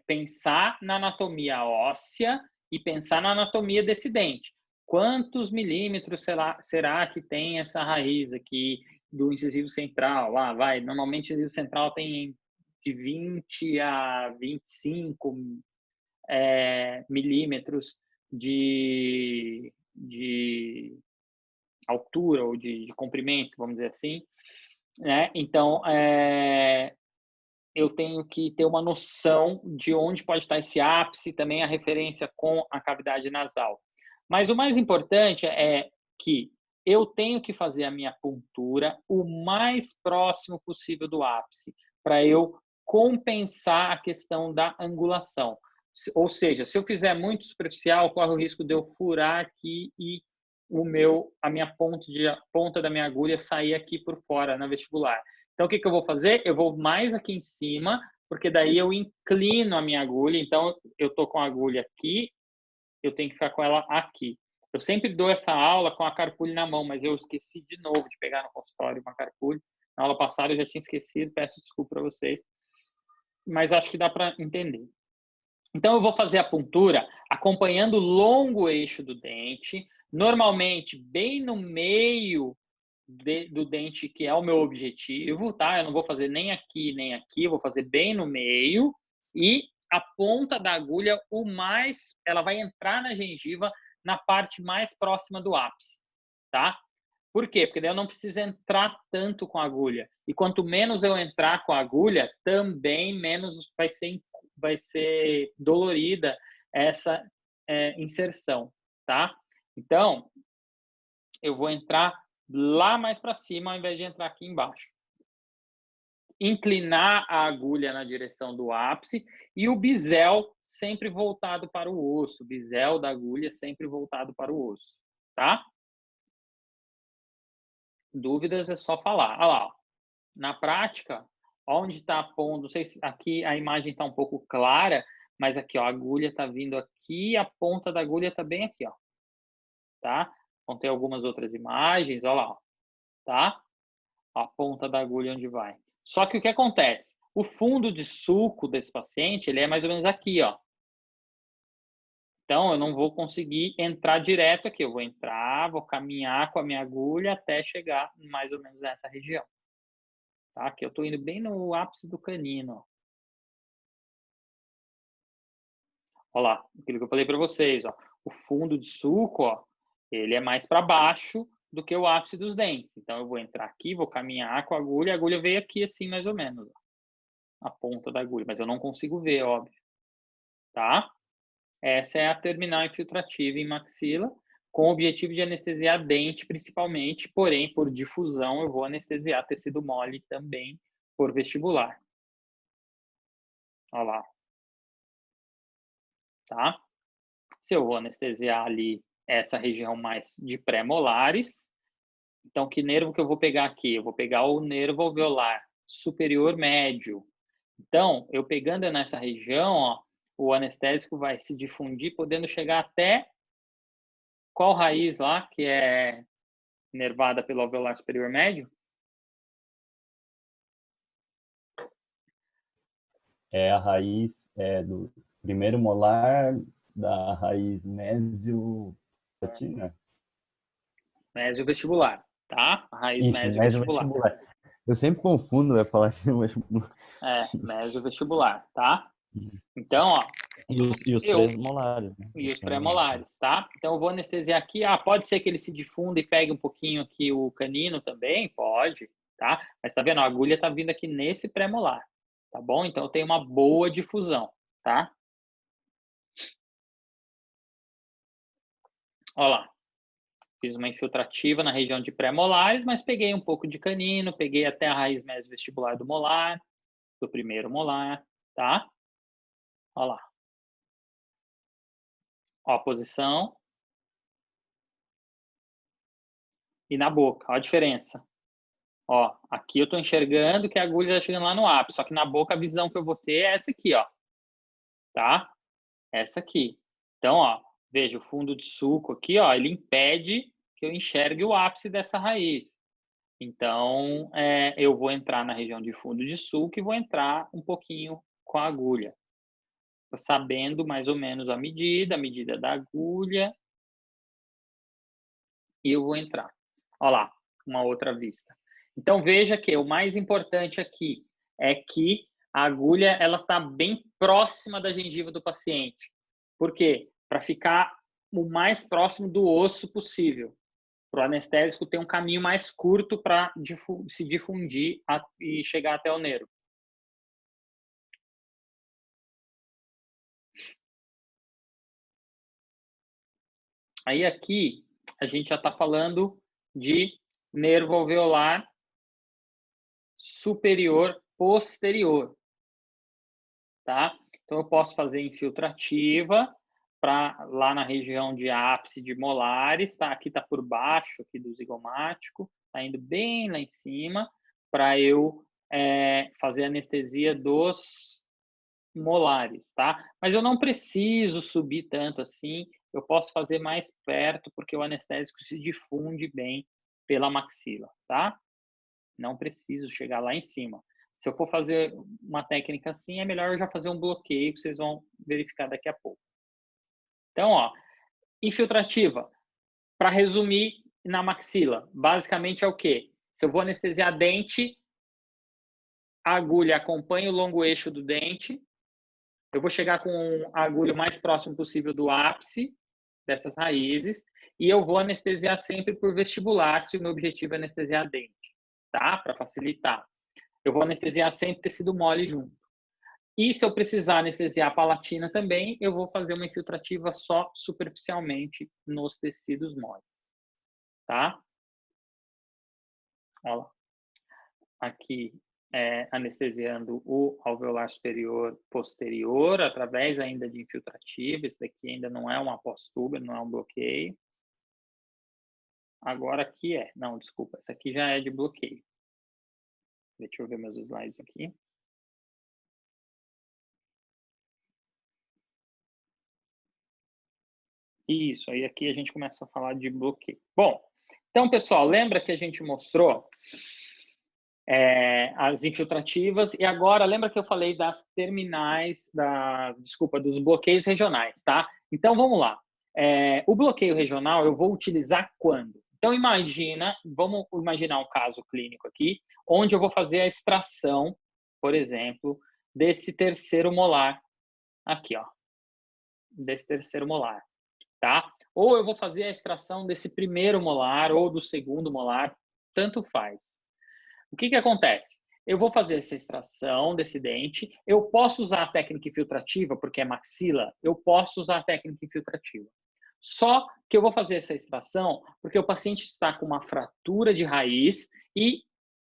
Speaker 1: pensar na anatomia óssea e pensar na anatomia desse dente. Quantos milímetros será que tem essa raiz aqui do incisivo central? Lá, vai. Normalmente, o incisivo central tem de 20 a 25 milímetros de altura ou de comprimento, vamos dizer assim. né? Então, eu tenho que ter uma noção de onde pode estar esse ápice, também a referência com a cavidade nasal. Mas o mais importante é que eu tenho que fazer a minha puntura o mais próximo possível do ápice, para eu compensar a questão da angulação. Ou seja, se eu fizer muito superficial, corre o risco de eu furar aqui e a minha ponta da minha agulha sair aqui por fora na vestibular. Então, o que eu vou fazer? Eu vou mais aqui em cima, porque daí eu inclino a minha agulha. Então, eu estou com a agulha aqui, eu tenho que ficar com ela aqui. Eu sempre dou essa aula com a carpule na mão, mas eu esqueci de novo de pegar no consultório uma carpule. Na aula passada eu já tinha esquecido, peço desculpa para vocês. Mas acho que dá para entender. Então, eu vou fazer a puntura acompanhando o longo eixo do dente, normalmente bem no meio do dente, que é o meu objetivo, tá? Eu não vou fazer nem aqui, vou fazer bem no meio. E a ponta da agulha, ela vai entrar na gengiva na parte mais próxima do ápice, tá? Por quê? Porque daí eu não preciso entrar tanto com a agulha. E quanto menos eu entrar com a agulha, também menos vai ser dolorida essa inserção, tá? Então, eu vou entrar lá mais para cima, ao invés de entrar aqui embaixo. Inclinar a agulha na direção do ápice e o bisel sempre voltado para o osso. O bisel da agulha sempre voltado para o osso, tá? Dúvidas é só falar. Olha lá, ó. Na prática, onde está a ponta, não sei se aqui a imagem está um pouco clara, mas aqui, ó, a agulha está vindo aqui, a ponta da agulha está bem aqui, ó. Tá? Vão ter algumas outras imagens, olha lá, ó. Tá? A ponta da agulha onde vai. Só que o que acontece? O fundo de sulco desse paciente, ele é mais ou menos aqui, ó. Então, eu não vou conseguir entrar direto aqui. Eu vou entrar, vou caminhar com a minha agulha até chegar mais ou menos nessa região. Tá? Aqui eu estou indo bem no ápice do canino, ó. Olha lá, aquilo que eu falei para vocês, ó. O fundo de sulco, ó, ele é mais para baixo do que o ápice dos dentes. Então, eu vou entrar aqui, vou caminhar com a agulha veio aqui assim, mais ou menos, ó, a ponta da agulha, mas eu não consigo ver, óbvio, tá? Essa é a terminal infiltrativa em maxila, com o objetivo de anestesiar dente, principalmente, porém, por difusão, eu vou anestesiar tecido mole também por vestibular. Olha lá. Tá? Se eu vou anestesiar ali essa região mais de pré-molares, então que nervo que eu vou pegar aqui? Eu vou pegar o nervo alveolar superior médio. Então, eu pegando nessa região, ó, o anestésico vai se difundir, podendo chegar até qual raiz lá, que é nervada pelo alveolar superior médio?
Speaker 4: É a raiz do primeiro molar da raiz mesio-patina.
Speaker 1: Mesio-vestibular, tá? A raiz
Speaker 4: Isso,
Speaker 1: mesio-vestibular.
Speaker 4: mesio-vestibular. Eu sempre confundo, vai falar assim,
Speaker 1: Mesio-vestibular, tá? Então, ó.
Speaker 4: E os pré-molares, né?
Speaker 1: E os pré-molares, tá? Então, eu vou anestesiar aqui. Pode ser que ele se difunda e pegue um pouquinho aqui o canino também? Pode, tá? Mas tá vendo? A agulha tá vindo aqui nesse pré-molar, tá bom? Então, eu tenho uma boa difusão, tá? Olha lá. Fiz uma infiltrativa na região de pré-molares, mas peguei um pouco de canino, peguei até a raiz mesio-vestibular do molar, do primeiro molar, tá? Olha lá. Ó a posição. E na boca, ó a diferença. Ó, aqui eu estou enxergando que a agulha está chegando lá no ápice, só que na boca a visão que eu vou ter é essa aqui, ó. Tá? Essa aqui. Então, ó, veja, o fundo de sulco aqui, ó, ele impede que eu enxergue o ápice dessa raiz. Então, eu vou entrar na região de fundo de sulco e vou entrar um pouquinho com a agulha. Sabendo mais ou menos a medida da agulha. E eu vou entrar. Olha lá, uma outra vista. Então, veja que o mais importante aqui é que a agulha ela está bem próxima da gengiva do paciente. Por quê? Para ficar o mais próximo do osso possível. para o anestésico ter um caminho mais curto para se difundir e chegar até o nervo. Aí aqui a gente já está falando de nervo alveolar superior posterior, tá? Então eu posso fazer infiltrativa para lá na região de ápice de molares, tá? Aqui está por baixo aqui do zigomático, está indo bem lá em cima para eu fazer anestesia dos molares, tá? Mas eu não preciso subir tanto assim, eu posso fazer mais perto, porque o anestésico se difunde bem pela maxila, tá? Não preciso chegar lá em cima. Se eu for fazer uma técnica assim, é melhor eu já fazer um bloqueio, que vocês vão verificar daqui a pouco. Então, ó, infiltrativa, para resumir na maxila, basicamente é o quê? Se eu vou anestesiar dente, a agulha acompanha o longo eixo do dente, eu vou chegar com a agulha o mais próximo possível do ápice dessas raízes e eu vou anestesiar sempre por vestibular, se o meu objetivo é anestesiar dente, tá? Para facilitar. Eu vou anestesiar sempre tecido mole junto. E se eu precisar anestesiar a palatina também, eu vou fazer uma infiltrativa só superficialmente nos tecidos moles, tá? Olha lá. Aqui anestesiando o alveolar superior posterior, através ainda de infiltrativa. Isso daqui ainda não é uma pós-tuber, não é um bloqueio. Agora aqui não, desculpa, essa aqui já é de bloqueio. Deixa eu ver meus slides aqui. Isso, aí aqui a gente começa a falar de bloqueio. Bom, então, pessoal, lembra que a gente mostrou as infiltrativas, e agora lembra que eu falei das terminais, dos bloqueios regionais, tá? Então, vamos lá. O bloqueio regional eu vou utilizar quando? Então, vamos imaginar um caso clínico aqui, onde eu vou fazer a extração, por exemplo, desse terceiro molar, aqui, ó, desse terceiro molar, tá? Ou eu vou fazer a extração desse primeiro molar ou do segundo molar, tanto faz. O que acontece? Eu vou fazer essa extração desse dente, eu posso usar a técnica infiltrativa, porque é maxila, eu posso usar a técnica infiltrativa. Só que eu vou fazer essa extração porque o paciente está com uma fratura de raiz e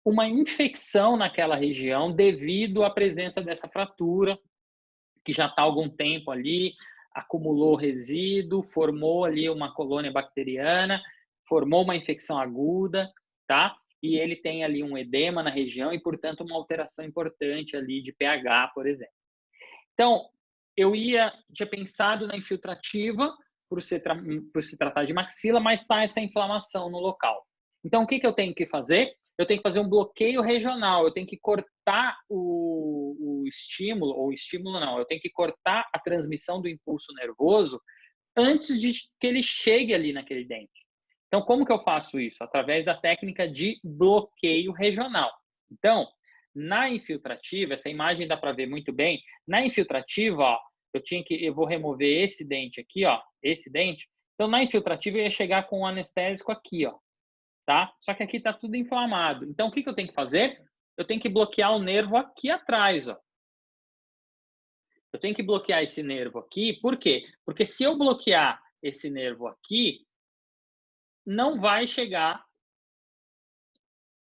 Speaker 1: uma infecção naquela região devido à presença dessa fratura, que já está há algum tempo ali, acumulou resíduo, formou ali uma colônia bacteriana, formou uma infecção aguda, tá? E ele tem ali um edema na região e, portanto, uma alteração importante ali de pH, por exemplo. Então, eu tinha pensado na infiltrativa por se tratar de maxila, mas está essa inflamação no local. Então, o que eu tenho que fazer? Eu tenho que fazer um bloqueio regional, eu tenho que cortar o estímulo, ou estímulo não, eu tenho que cortar a transmissão do impulso nervoso antes de que ele chegue ali naquele dente. Então, como que eu faço isso? Através da técnica de bloqueio regional. Então, na infiltrativa, essa imagem dá para ver muito bem, na infiltrativa, ó, eu vou remover esse dente aqui, ó, esse dente. Então, na infiltrativa, eu ia chegar com o anestésico aqui, ó, tá? Só que aqui tá tudo inflamado. Então, o que eu tenho que fazer? Eu tenho que bloquear o nervo aqui atrás, ó. Eu tenho que bloquear esse nervo aqui, por quê? Porque se eu bloquear esse nervo aqui, não vai chegar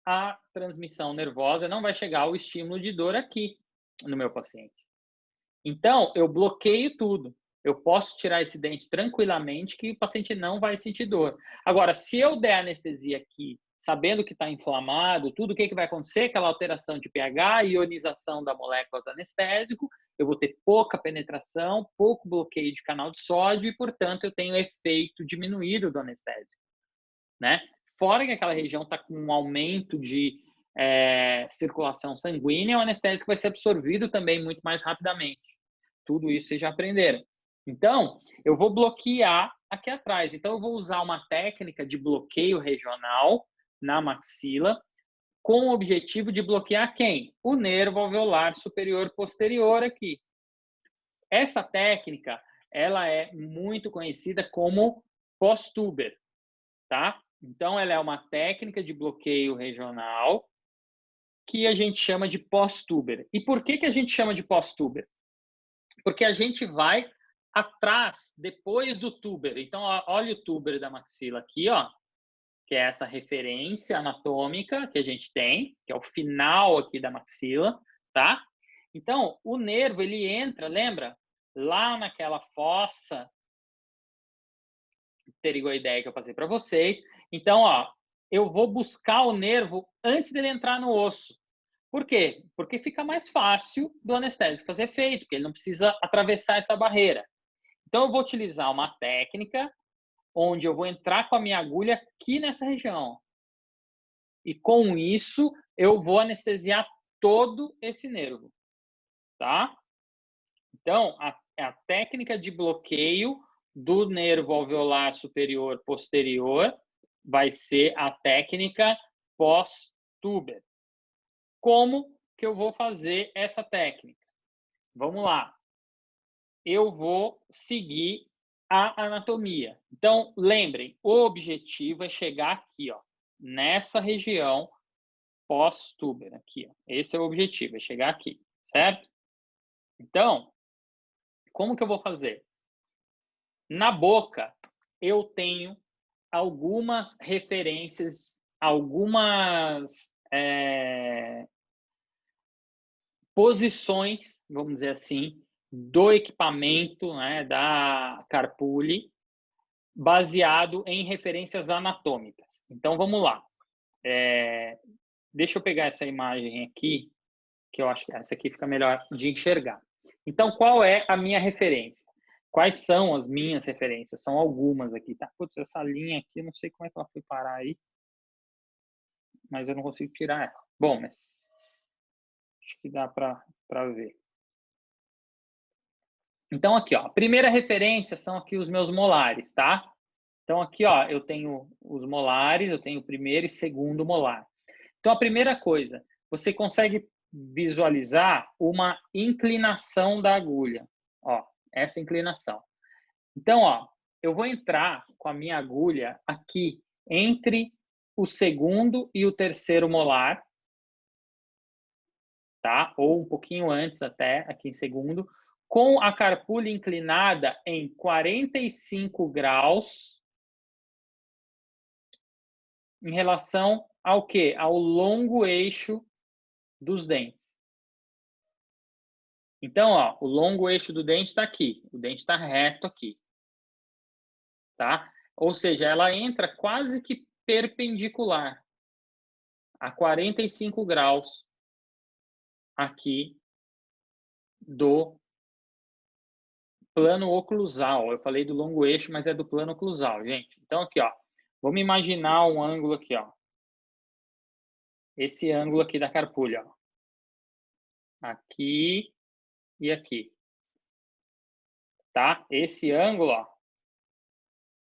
Speaker 1: a transmissão nervosa, não vai chegar o estímulo de dor aqui no meu paciente. Então, eu bloqueio tudo. Eu posso tirar esse dente tranquilamente que o paciente não vai sentir dor. Agora, se eu der anestesia aqui, sabendo que está inflamado, tudo, o que vai acontecer? Aquela alteração de pH, ionização da molécula do anestésico, eu vou ter pouca penetração, pouco bloqueio de canal de sódio e, portanto, eu tenho efeito diminuído do anestésico, né? Fora que aquela região está com um aumento de circulação sanguínea, o anestésico vai ser absorvido também muito mais rapidamente. Tudo isso vocês já aprenderam. Então, eu vou bloquear aqui atrás. Então, eu vou usar uma técnica de bloqueio regional na maxila, com o objetivo de bloquear quem? O nervo alveolar superior posterior aqui. Essa técnica, ela é muito conhecida como pós-tuber, tá? Então, ela é uma técnica de bloqueio regional que a gente chama de pós-tuber. E por que a gente chama de pós-tuber? Porque a gente vai atrás, depois do tuber. Então, ó, olha o tuber da maxila aqui, ó, que é essa referência anatômica que a gente tem, que é o final aqui da maxila, tá? Então, o nervo, ele entra, lembra? Lá naquela fossa pterigoideia que eu passei para vocês. Então, ó, eu vou buscar o nervo antes dele entrar no osso. Por quê? Porque fica mais fácil do anestésico fazer efeito, porque ele não precisa atravessar essa barreira. Então, eu vou utilizar uma técnica onde eu vou entrar com a minha agulha aqui nessa região. E com isso, eu vou anestesiar todo esse nervo. Tá? Então, a técnica de bloqueio do nervo alveolar superior posterior vai ser a técnica pós-tuber. Como que eu vou fazer essa técnica? Vamos lá. Eu vou seguir a anatomia. Então, lembrem, o objetivo é chegar aqui, ó, nessa região pós-tuber, aqui, ó. Esse é o objetivo, é chegar aqui, certo? Então, como que eu vou fazer? Na boca, eu tenho algumas referências, algumas posições, vamos dizer assim, do equipamento, né, da Carpuli, baseado em referências anatômicas. Então, vamos lá. Deixa eu pegar essa imagem aqui, que eu acho que essa aqui fica melhor de enxergar. Então, qual é a minha referência? Quais são as minhas referências? São algumas aqui, tá? Putz, essa linha aqui, eu não sei como é que ela foi parar aí, mas eu não consigo tirar ela. Bom, mas acho que dá para ver. Então, aqui, ó, a primeira referência são aqui os meus molares, tá? Então, aqui, ó, eu tenho os molares, eu tenho o primeiro e segundo molar. Então, a primeira coisa, você consegue visualizar uma inclinação da agulha, ó, essa inclinação. Então, ó, eu vou entrar com a minha agulha aqui entre o segundo e o terceiro molar, tá? Ou um pouquinho antes até, aqui em segundo, com a carpulha inclinada em 45 graus em relação ao quê? Ao longo eixo dos dentes. Então, ó, o longo eixo do dente está aqui, o dente está reto aqui, tá? Ou seja, ela entra quase que perpendicular a 45 graus aqui do plano oclusal. Eu falei do longo eixo, mas é do plano oclusal, gente. Então, aqui, ó, vamos imaginar um ângulo aqui, ó. Esse ângulo aqui da carpulha, ó. Aqui e aqui. Tá? Esse ângulo, ó,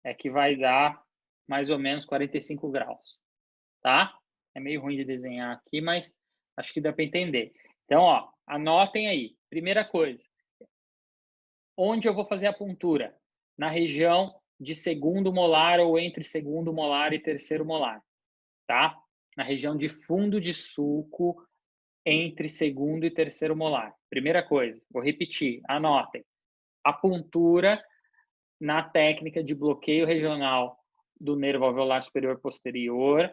Speaker 1: é que vai dar mais ou menos 45 graus. Tá? É meio ruim de desenhar aqui, mas acho que dá para entender. Então, ó, anotem aí. Primeira coisa. Onde eu vou fazer a puntura? Na região de segundo molar ou entre segundo molar e terceiro molar, tá? Na região de fundo de sulco entre segundo e terceiro molar. Primeira coisa, vou repetir, anotem. A puntura na técnica de bloqueio regional do nervo alveolar superior posterior,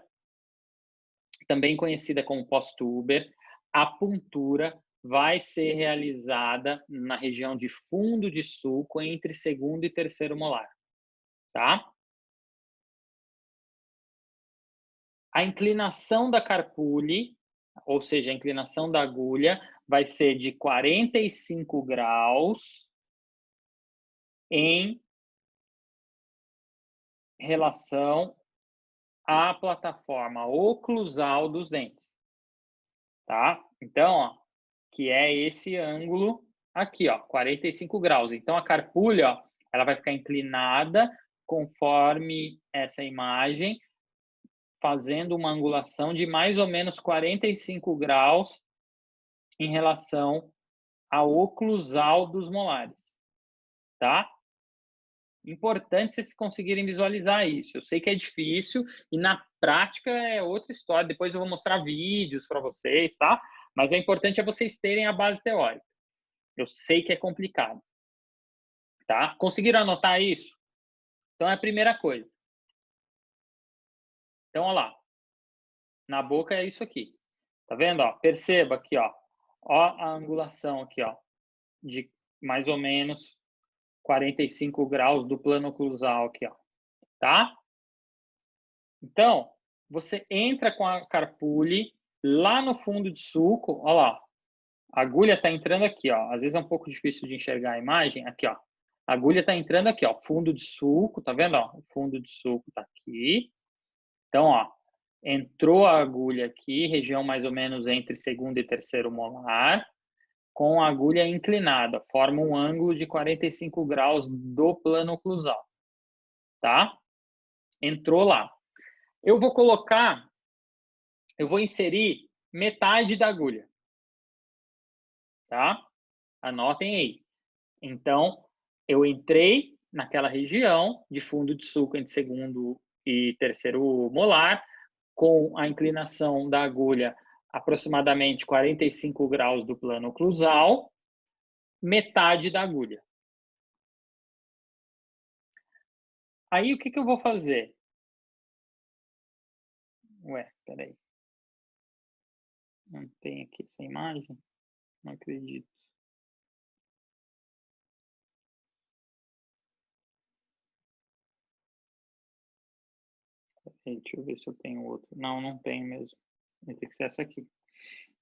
Speaker 1: também conhecida como pós-tuber, a puntura vai ser realizada na região de fundo de sulco entre segundo e terceiro molar, tá? A inclinação da carpule, ou seja, a inclinação da agulha, vai ser de 45 graus em relação à plataforma oclusal dos dentes, tá? Então, ó, que é esse ângulo aqui, ó, 45 graus. Então, a carpulha, ó, ela vai ficar inclinada conforme essa imagem, fazendo uma angulação de mais ou menos 45 graus em relação à oclusal dos molares, tá? Importante vocês conseguirem visualizar isso. Eu sei que é difícil e na prática é outra história. Depois eu vou mostrar vídeos para vocês, tá? Mas o importante é vocês terem a base teórica. Eu sei que é complicado, tá? Conseguiram anotar isso? Então é a primeira coisa. Então, olha lá. Na boca é isso aqui. Tá vendo? Ó, perceba aqui, ó. Ó a angulação aqui, ó. De mais ou menos 45 graus do plano oclusal aqui, ó. Tá? Então, você entra com a carpule lá no fundo de sulco, ó lá. A agulha tá entrando aqui, ó. Às vezes é um pouco difícil de enxergar a imagem. Aqui, ó. A agulha tá entrando aqui, ó. Fundo de sulco, tá vendo, ó? O fundo de sulco tá aqui. Então, ó. Entrou a agulha aqui, região mais ou menos entre segundo e terceiro molar, com a agulha inclinada, forma um ângulo de 45 graus do plano oclusal, tá? Entrou lá. Eu vou inserir metade da agulha, tá? Anotem aí. Então, eu entrei naquela região de fundo de sulco entre segundo e terceiro molar, com a inclinação da agulha aproximadamente 45 graus do plano oclusal, metade da agulha. Aí, o que eu vou fazer? Ué, peraí. Não tem aqui essa imagem? Não acredito. Peraí, deixa eu ver se eu tenho outro. Não, não tenho mesmo. Vai ter que ser essa aqui.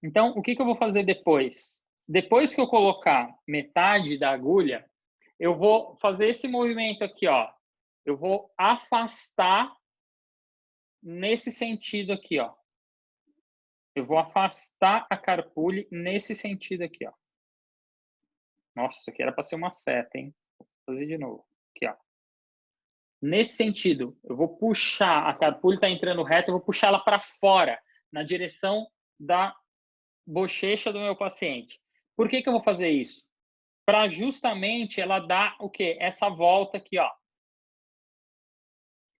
Speaker 1: Então, o que eu vou fazer depois? Depois que eu colocar metade da agulha, eu vou fazer esse movimento aqui, ó. Eu vou afastar nesse sentido aqui, ó. Eu vou afastar a carpule nesse sentido aqui, ó. Nossa, isso aqui era para ser uma seta, hein? Vou fazer de novo. Aqui, ó. Nesse sentido, eu vou puxar, a carpule está entrando reto, eu vou puxar ela para fora, na direção da bochecha do meu paciente. Por que eu vou fazer isso? Para justamente ela dar o quê? Essa volta aqui, ó.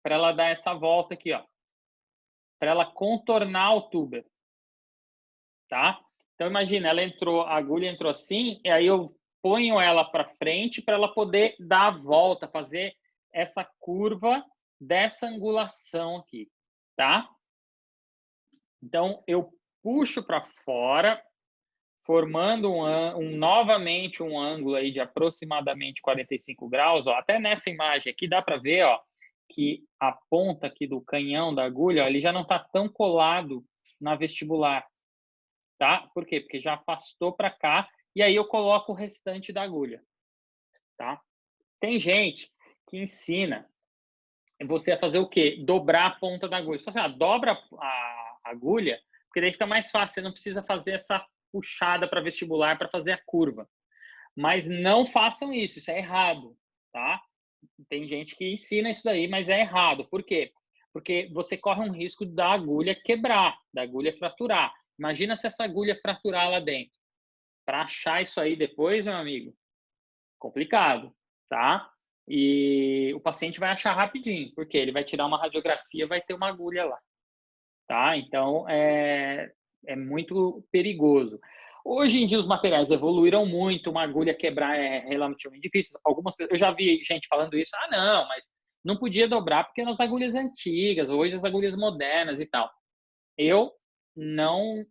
Speaker 1: Para ela dar essa volta aqui, ó. Para ela contornar o tuber. Tá? Então, imagina, ela entrou, a agulha entrou assim, e aí eu ponho ela para frente para ela poder dar a volta, fazer essa curva dessa angulação aqui, tá? Então, eu puxo para fora, formando novamente um ângulo aí de aproximadamente 45 graus. Ó. Até nessa imagem aqui dá para ver, ó, que a ponta aqui do canhão da agulha, ó, ele já não está tão colado na vestibular. Tá? Por quê? Porque já afastou para cá e aí eu coloco o restante da agulha, tá? Tem gente que ensina você a fazer o quê? Dobrar a ponta da agulha. Você fala assim, dobra a agulha, porque daí fica mais fácil, você não precisa fazer essa puxada para vestibular para fazer a curva. Mas não façam isso, isso é errado, tá? Tem gente que ensina isso daí, mas é errado. Por quê? Porque você corre um risco da agulha quebrar, da agulha fraturar. Imagina se essa agulha fraturar lá dentro. Para achar isso aí depois, meu amigo, complicado, tá? E o paciente vai achar rapidinho, porque ele vai tirar uma radiografia, vai ter uma agulha lá, tá? Então, é muito perigoso. Hoje em dia, os materiais evoluíram muito, uma agulha quebrar é relativamente difícil. Eu já vi gente falando isso, não, mas não podia dobrar porque nas agulhas antigas, hoje as agulhas modernas e tal. Eu não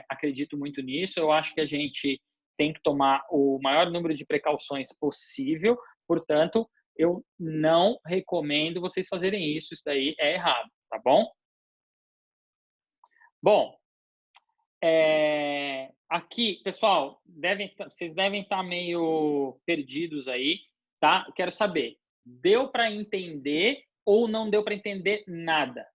Speaker 1: acredito muito nisso. Eu acho que a gente tem que tomar o maior número de precauções possível. Portanto, eu não recomendo vocês fazerem isso. Isso daí é errado, tá bom? Bom, aqui, pessoal, vocês devem estar meio perdidos aí, tá? Eu quero saber, deu para entender ou não deu para entender nada?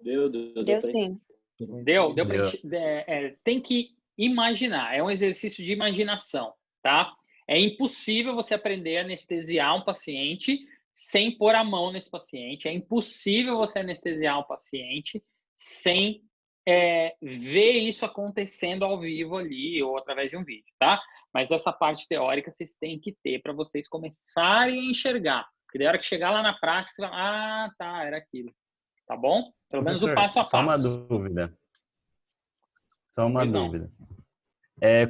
Speaker 2: Deu
Speaker 3: sim.
Speaker 1: Deu tem que imaginar, é um exercício de imaginação, tá? É impossível você aprender a anestesiar um paciente sem pôr a mão nesse paciente, é impossível você anestesiar um paciente sem ver isso acontecendo ao vivo ali ou através de um vídeo, tá? Mas essa parte teórica vocês têm que ter para vocês começarem a enxergar. Porque da hora que chegar lá na prática, você fala, tá, era aquilo. Tá bom? Pelo menos o
Speaker 4: Professor,
Speaker 1: passo a
Speaker 4: só uma
Speaker 1: passo.
Speaker 4: dúvida. Só uma
Speaker 1: Pois não.
Speaker 4: dúvida.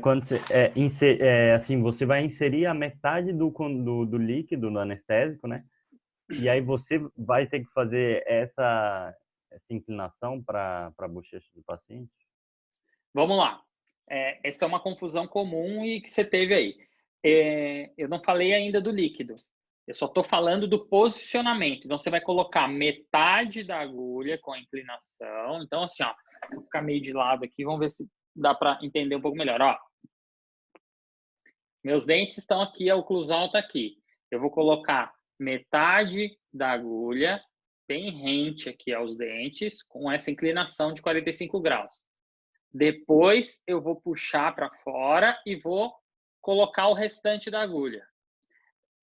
Speaker 4: Quando você, assim, você vai inserir a metade do líquido no anestésico, né? E aí você vai ter que fazer essa inclinação para a bochecha do paciente?
Speaker 1: Vamos lá. Essa é uma confusão comum e que você teve aí. Eu não falei ainda do líquido. Eu só estou falando do posicionamento. Então, você vai colocar metade da agulha com a inclinação. Então, assim, ó, vou ficar meio de lado aqui. Vamos ver se dá para entender um pouco melhor. Ó, meus dentes estão aqui, a oclusal está aqui. Eu vou colocar metade da agulha bem rente aqui aos dentes, com essa inclinação de 45 graus. Depois, eu vou puxar para fora e vou colocar o restante da agulha.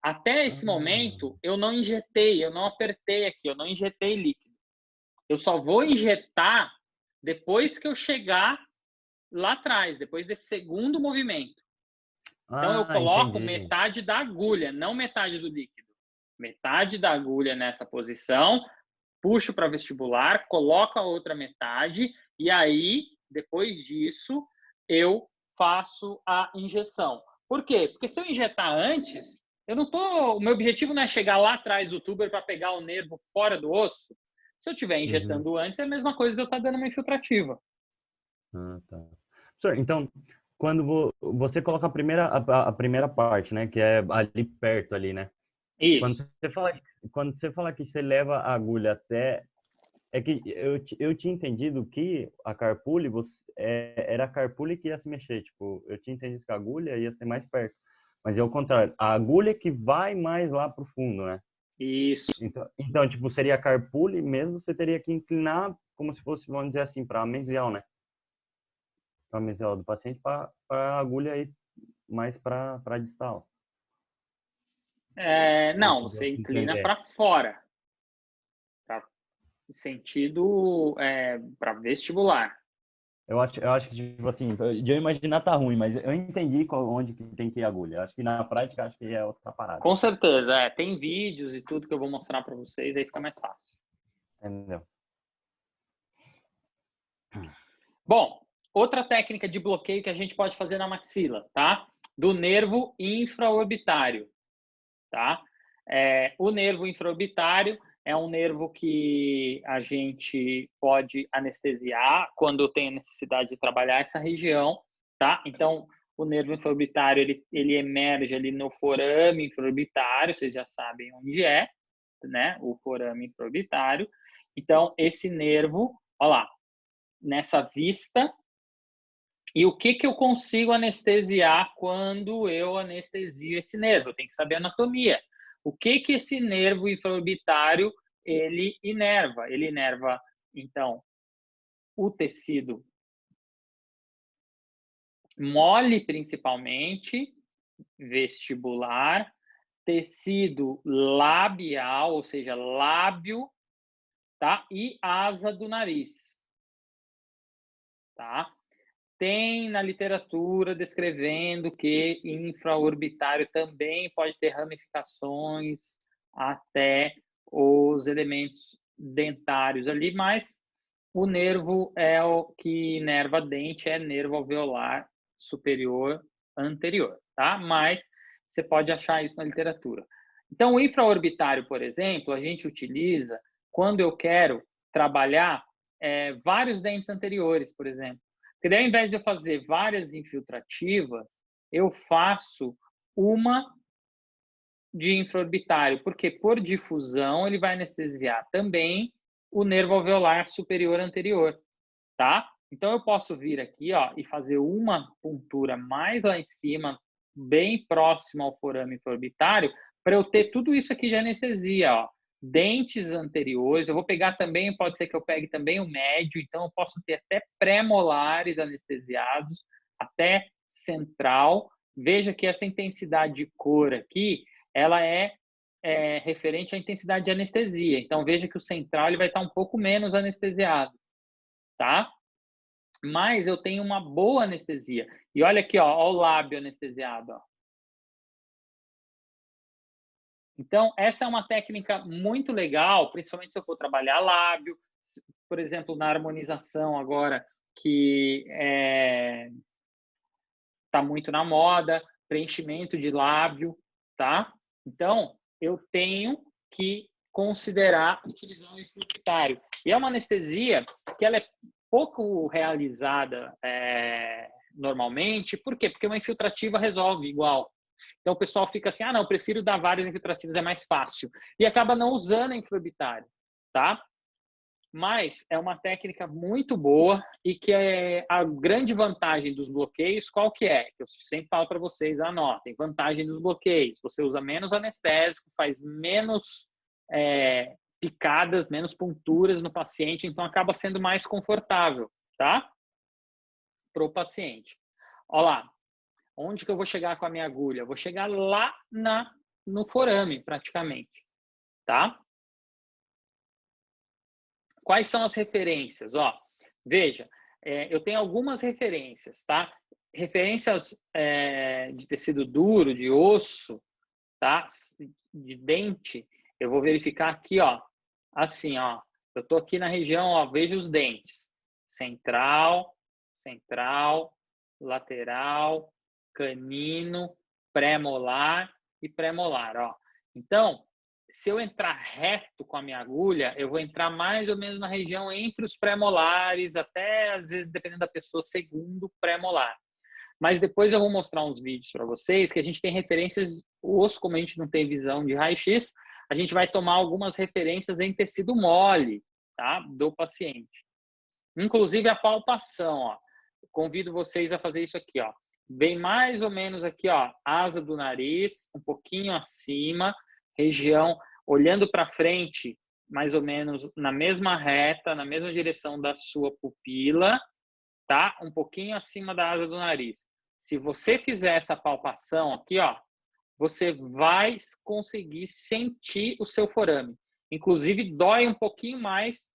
Speaker 1: Até esse momento, eu não injetei, eu não apertei aqui, eu não injetei líquido. Eu só vou injetar depois que eu chegar lá atrás, depois desse segundo movimento. Então, eu coloco
Speaker 4: Entendi.
Speaker 1: metade da agulha, não metade do líquido. Metade da agulha nessa posição, puxo para vestibular, coloco a outra metade e aí, depois disso, eu faço a injeção. Por quê? Porque se eu injetar antes, o meu objetivo não é chegar lá atrás do tuber para pegar o nervo fora do osso. Se eu estiver injetando antes, é a mesma coisa de eu estar dando uma infiltrativa.
Speaker 4: Tá. Professor, então, quando você coloca a primeira parte, né, que é ali perto ali, né?
Speaker 1: Isso.
Speaker 4: Quando você fala que você leva a agulha até, é que eu tinha entendido que a carpule era a carpule que ia se mexer, tipo, eu tinha entendido que a agulha ia ser mais perto, mas é o contrário, a agulha que vai mais lá pro fundo, né?
Speaker 1: Isso.
Speaker 4: Então, tipo, seria a carpule mesmo, você teria que inclinar como se fosse, vamos dizer assim, para a mesial, né? Para a mesial do paciente, para a agulha ir mais para distal.
Speaker 1: Não, você inclina para fora. Tá? Sentido para vestibular.
Speaker 4: Eu acho que, tipo assim, de eu imaginar tá ruim, mas eu entendi onde que tem que ir a agulha. Eu acho que na prática, acho que é outra parada.
Speaker 1: Com certeza, tem vídeos e tudo que eu vou mostrar para vocês, aí fica mais fácil.
Speaker 4: Entendeu?
Speaker 1: Bom, outra técnica de bloqueio que a gente pode fazer na maxila, tá? Do nervo infraorbitário, tá? O nervo infraorbitário é um nervo que a gente pode anestesiar quando tem necessidade de trabalhar essa região, tá? Então, o nervo infraorbitário, ele emerge ali no forame infraorbitário, vocês já sabem onde é, né? O forame infraorbitário. Então, esse nervo, olha lá, nessa vista. E o que eu consigo anestesiar quando eu anestesio esse nervo? Eu tenho que saber a anatomia. O que esse nervo infraorbitário ele inerva? Ele inerva, então, o tecido mole, principalmente, vestibular, tecido labial, ou seja, lábio, tá? E asa do nariz, tá? Tem na literatura descrevendo que infraorbitário também pode ter ramificações até os elementos dentários ali, mas o nervo é o que inerva dente, é nervo alveolar superior anterior, tá? Mas você pode achar isso na literatura. Então, o infraorbitário, por exemplo, a gente utiliza quando eu quero trabalhar vários dentes anteriores, por exemplo. Porque daí, ao invés de eu fazer várias infiltrativas, eu faço uma de infraorbitário, porque por difusão ele vai anestesiar também o nervo alveolar superior anterior, tá? Então eu posso vir aqui, ó, e fazer uma puntura mais lá em cima, bem próximo ao forame infraorbitário, para eu ter tudo isso aqui de anestesia, ó. Dentes anteriores, eu vou pegar também, pode ser que eu pegue também o médio, então eu posso ter até pré-molares anestesiados, até central. Veja que essa intensidade de cor aqui, ela é referente à intensidade de anestesia. Então veja que o central ele vai estar um pouco menos anestesiado, tá? mas eu tenho uma boa anestesia. E olha aqui, ó o lábio anestesiado, ó. Então, essa é uma técnica muito legal, principalmente se eu for trabalhar lábio, por exemplo, na harmonização agora, que está muito na moda, preenchimento de lábio, tá? Então, eu tenho que considerar utilizar um instrumentário. E é uma anestesia que ela é pouco realizada normalmente. Por quê? Porque uma infiltrativa resolve igual. Então, o pessoal fica assim, não, eu prefiro dar várias infiltrativas, é mais fácil. E acaba não usando a infraorbitária, tá? Mas é uma técnica muito boa e que é a grande vantagem dos bloqueios, qual que é? Eu sempre falo para vocês, anotem, vantagem dos bloqueios. Você usa menos anestésico, faz menos picadas, menos ponturas no paciente, então acaba sendo mais confortável, tá? Para o paciente. Olha lá, onde que eu vou chegar com a minha agulha? Eu vou chegar lá no forame, praticamente, tá? Quais são as referências? Veja, eu tenho algumas referências, tá? Referências de tecido duro, de osso, tá? De dente, eu vou verificar aqui, assim, eu tô aqui na região, veja os dentes. Central, lateral, canino, pré-molar e pré-molar, Então, se eu entrar reto com a minha agulha, eu vou entrar mais ou menos na região entre os pré-molares, até, às vezes, dependendo da pessoa, segundo pré-molar. Mas depois eu vou mostrar uns vídeos para vocês que a gente tem referências, o osso, como a gente não tem visão de raio-x, a gente vai tomar algumas referências em tecido mole, tá? Do paciente. Inclusive a palpação, Convido vocês a fazer isso aqui, Bem mais ou menos aqui, asa do nariz, um pouquinho acima, região, olhando para frente, mais ou menos na mesma reta, na mesma direção da sua pupila, tá? Um pouquinho acima da asa do nariz. Se você fizer essa palpação aqui, você vai conseguir sentir o seu forame. Inclusive, dói um pouquinho mais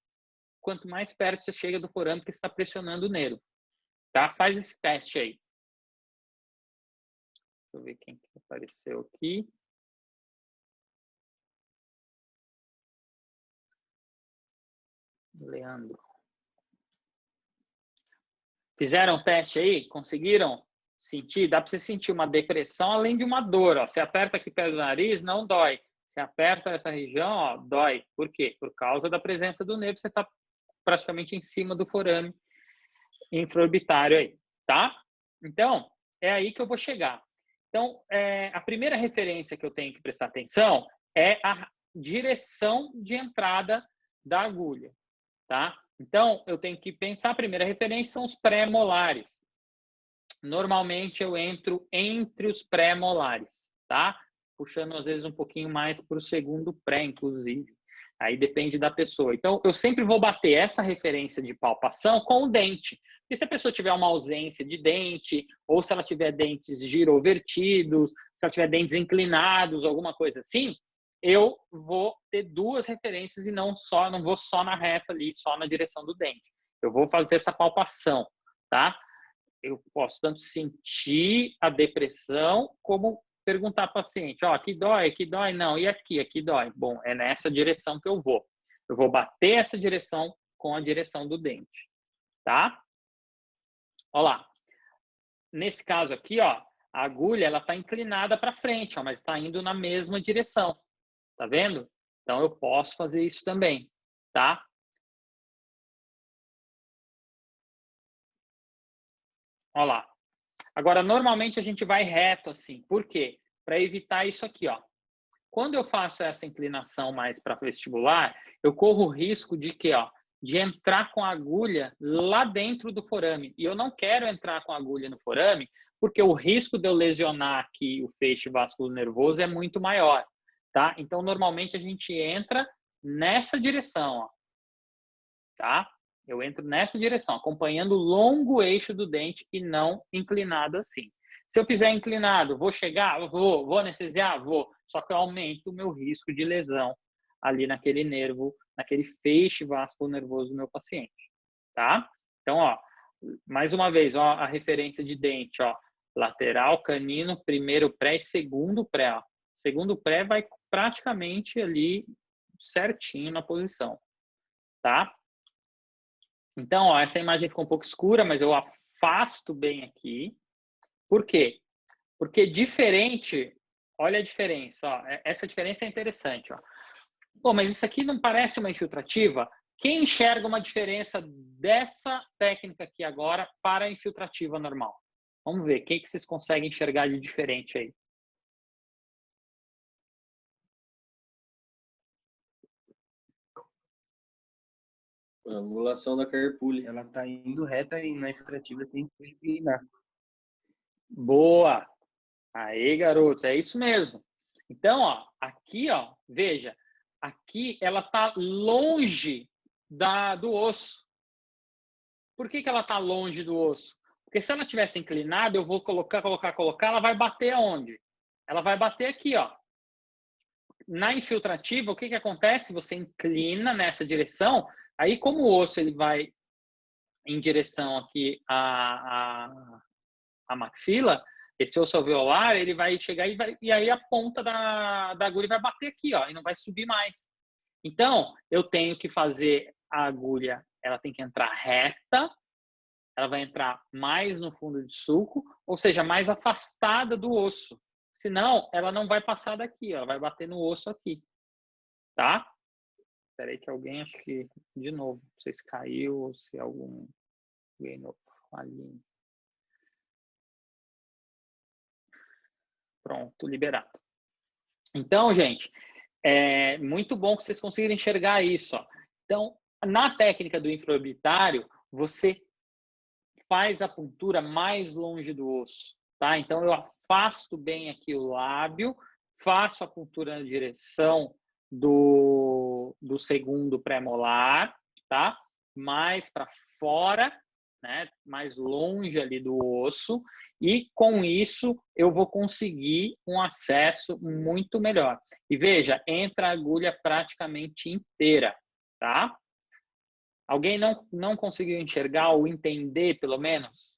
Speaker 1: quanto mais perto você chega do forame, porque você está pressionando o nervo. Tá? Faz esse teste aí. Deixa eu ver quem que apareceu aqui. Leandro. Fizeram o teste aí? Conseguiram sentir? Dá para você sentir uma depressão além de uma dor. Você aperta aqui perto do nariz, não dói. Você aperta essa região, dói. Por quê? Por causa da presença do nervo, você está praticamente em cima do forame infraorbitário aí, tá? Então, é aí que eu vou chegar. Então, a primeira referência que eu tenho que prestar atenção é a direção de entrada da agulha, tá? Então, eu tenho que pensar, a primeira referência são os pré-molares. Normalmente, eu entro entre os pré-molares, tá? Puxando, às vezes, um pouquinho mais para o segundo pré, inclusive. Aí depende da pessoa. Então, eu sempre vou bater essa referência de palpação com o dente. Porque se a pessoa tiver uma ausência de dente, ou se ela tiver dentes girovertidos, se ela tiver dentes inclinados, alguma coisa assim, eu vou ter duas referências e não vou só na reta ali, só na direção do dente. Eu vou fazer essa palpação, tá? Eu posso tanto sentir a depressão, como perguntar ao paciente, aqui dói, não, e aqui dói. Bom, é nessa direção que eu vou. Eu vou bater essa direção com a direção do dente, tá? Olha lá. Nesse caso aqui, a agulha, ela está inclinada para frente, mas está indo na mesma direção. Tá vendo? Então, eu posso fazer isso também, tá? Olha lá. Agora, normalmente a gente vai reto assim. Por quê? Para evitar isso aqui, Quando eu faço essa inclinação mais para vestibular, eu corro o risco de que, de entrar com a agulha lá dentro do forame. E eu não quero entrar com a agulha no forame, porque o risco de eu lesionar aqui o feixe vasculonervoso é muito maior, tá? Então, normalmente a gente entra nessa direção, tá? Eu entro nessa direção, acompanhando o longo eixo do dente e não inclinado assim. Se eu fizer inclinado, vou chegar? Vou anestesiar? Vou. Só que eu aumento o meu risco de lesão ali naquele nervo, naquele feixe vasculonervoso do meu paciente, tá? Então, mais uma vez, ó, a referência de dente, ó, lateral, canino, primeiro pré e segundo pré, ó. Segundo pré vai praticamente ali certinho na posição, tá? Então, ó, essa imagem ficou um pouco escura, mas eu afasto bem aqui. Por quê? Porque diferente, olha a diferença, ó, essa diferença é interessante, ó. Pô, mas isso aqui não parece uma infiltrativa? Quem enxerga uma diferença dessa técnica aqui agora para a infiltrativa normal? Vamos ver, o que vocês conseguem enxergar de diferente aí?
Speaker 2: A angulação da carpule.
Speaker 5: Ela tá indo reta e na infiltrativa sem inclinar.
Speaker 1: Boa! Aí, garoto, é isso mesmo. Então, ó, aqui, ó, veja, aqui ela tá longe do osso. Por que ela tá longe do osso? Porque se ela tivesse inclinada, eu vou colocar, ela vai bater aonde? Ela vai bater aqui, ó. Na infiltrativa, o que acontece? Você inclina nessa direção, aí como o osso ele vai em direção aqui à maxila, esse osso alveolar, ele vai chegar e aí a ponta da agulha vai bater aqui, ó, e não vai subir mais. Então, eu tenho que fazer a agulha, ela tem que entrar reta, ela vai entrar mais no fundo de sulco, ou seja, mais afastada do osso. Senão, ela não vai passar daqui, ó, vai bater no osso aqui, tá? Espera aí que alguém, acho que, de novo, não sei se caiu ou se alguém ali. Pronto, liberado. Então, gente, é muito bom que vocês conseguirem enxergar isso, ó. Então, na técnica do infraorbitário, você faz a puntura mais longe do osso, tá? Então, eu afasto bem aqui o lábio, faço a puntura na direção do segundo pré-molar, tá? Mais para fora, né? Mais longe ali do osso, e com isso eu vou conseguir um acesso muito melhor. E veja, entra a agulha praticamente inteira, tá? Alguém não conseguiu enxergar ou entender, pelo menos,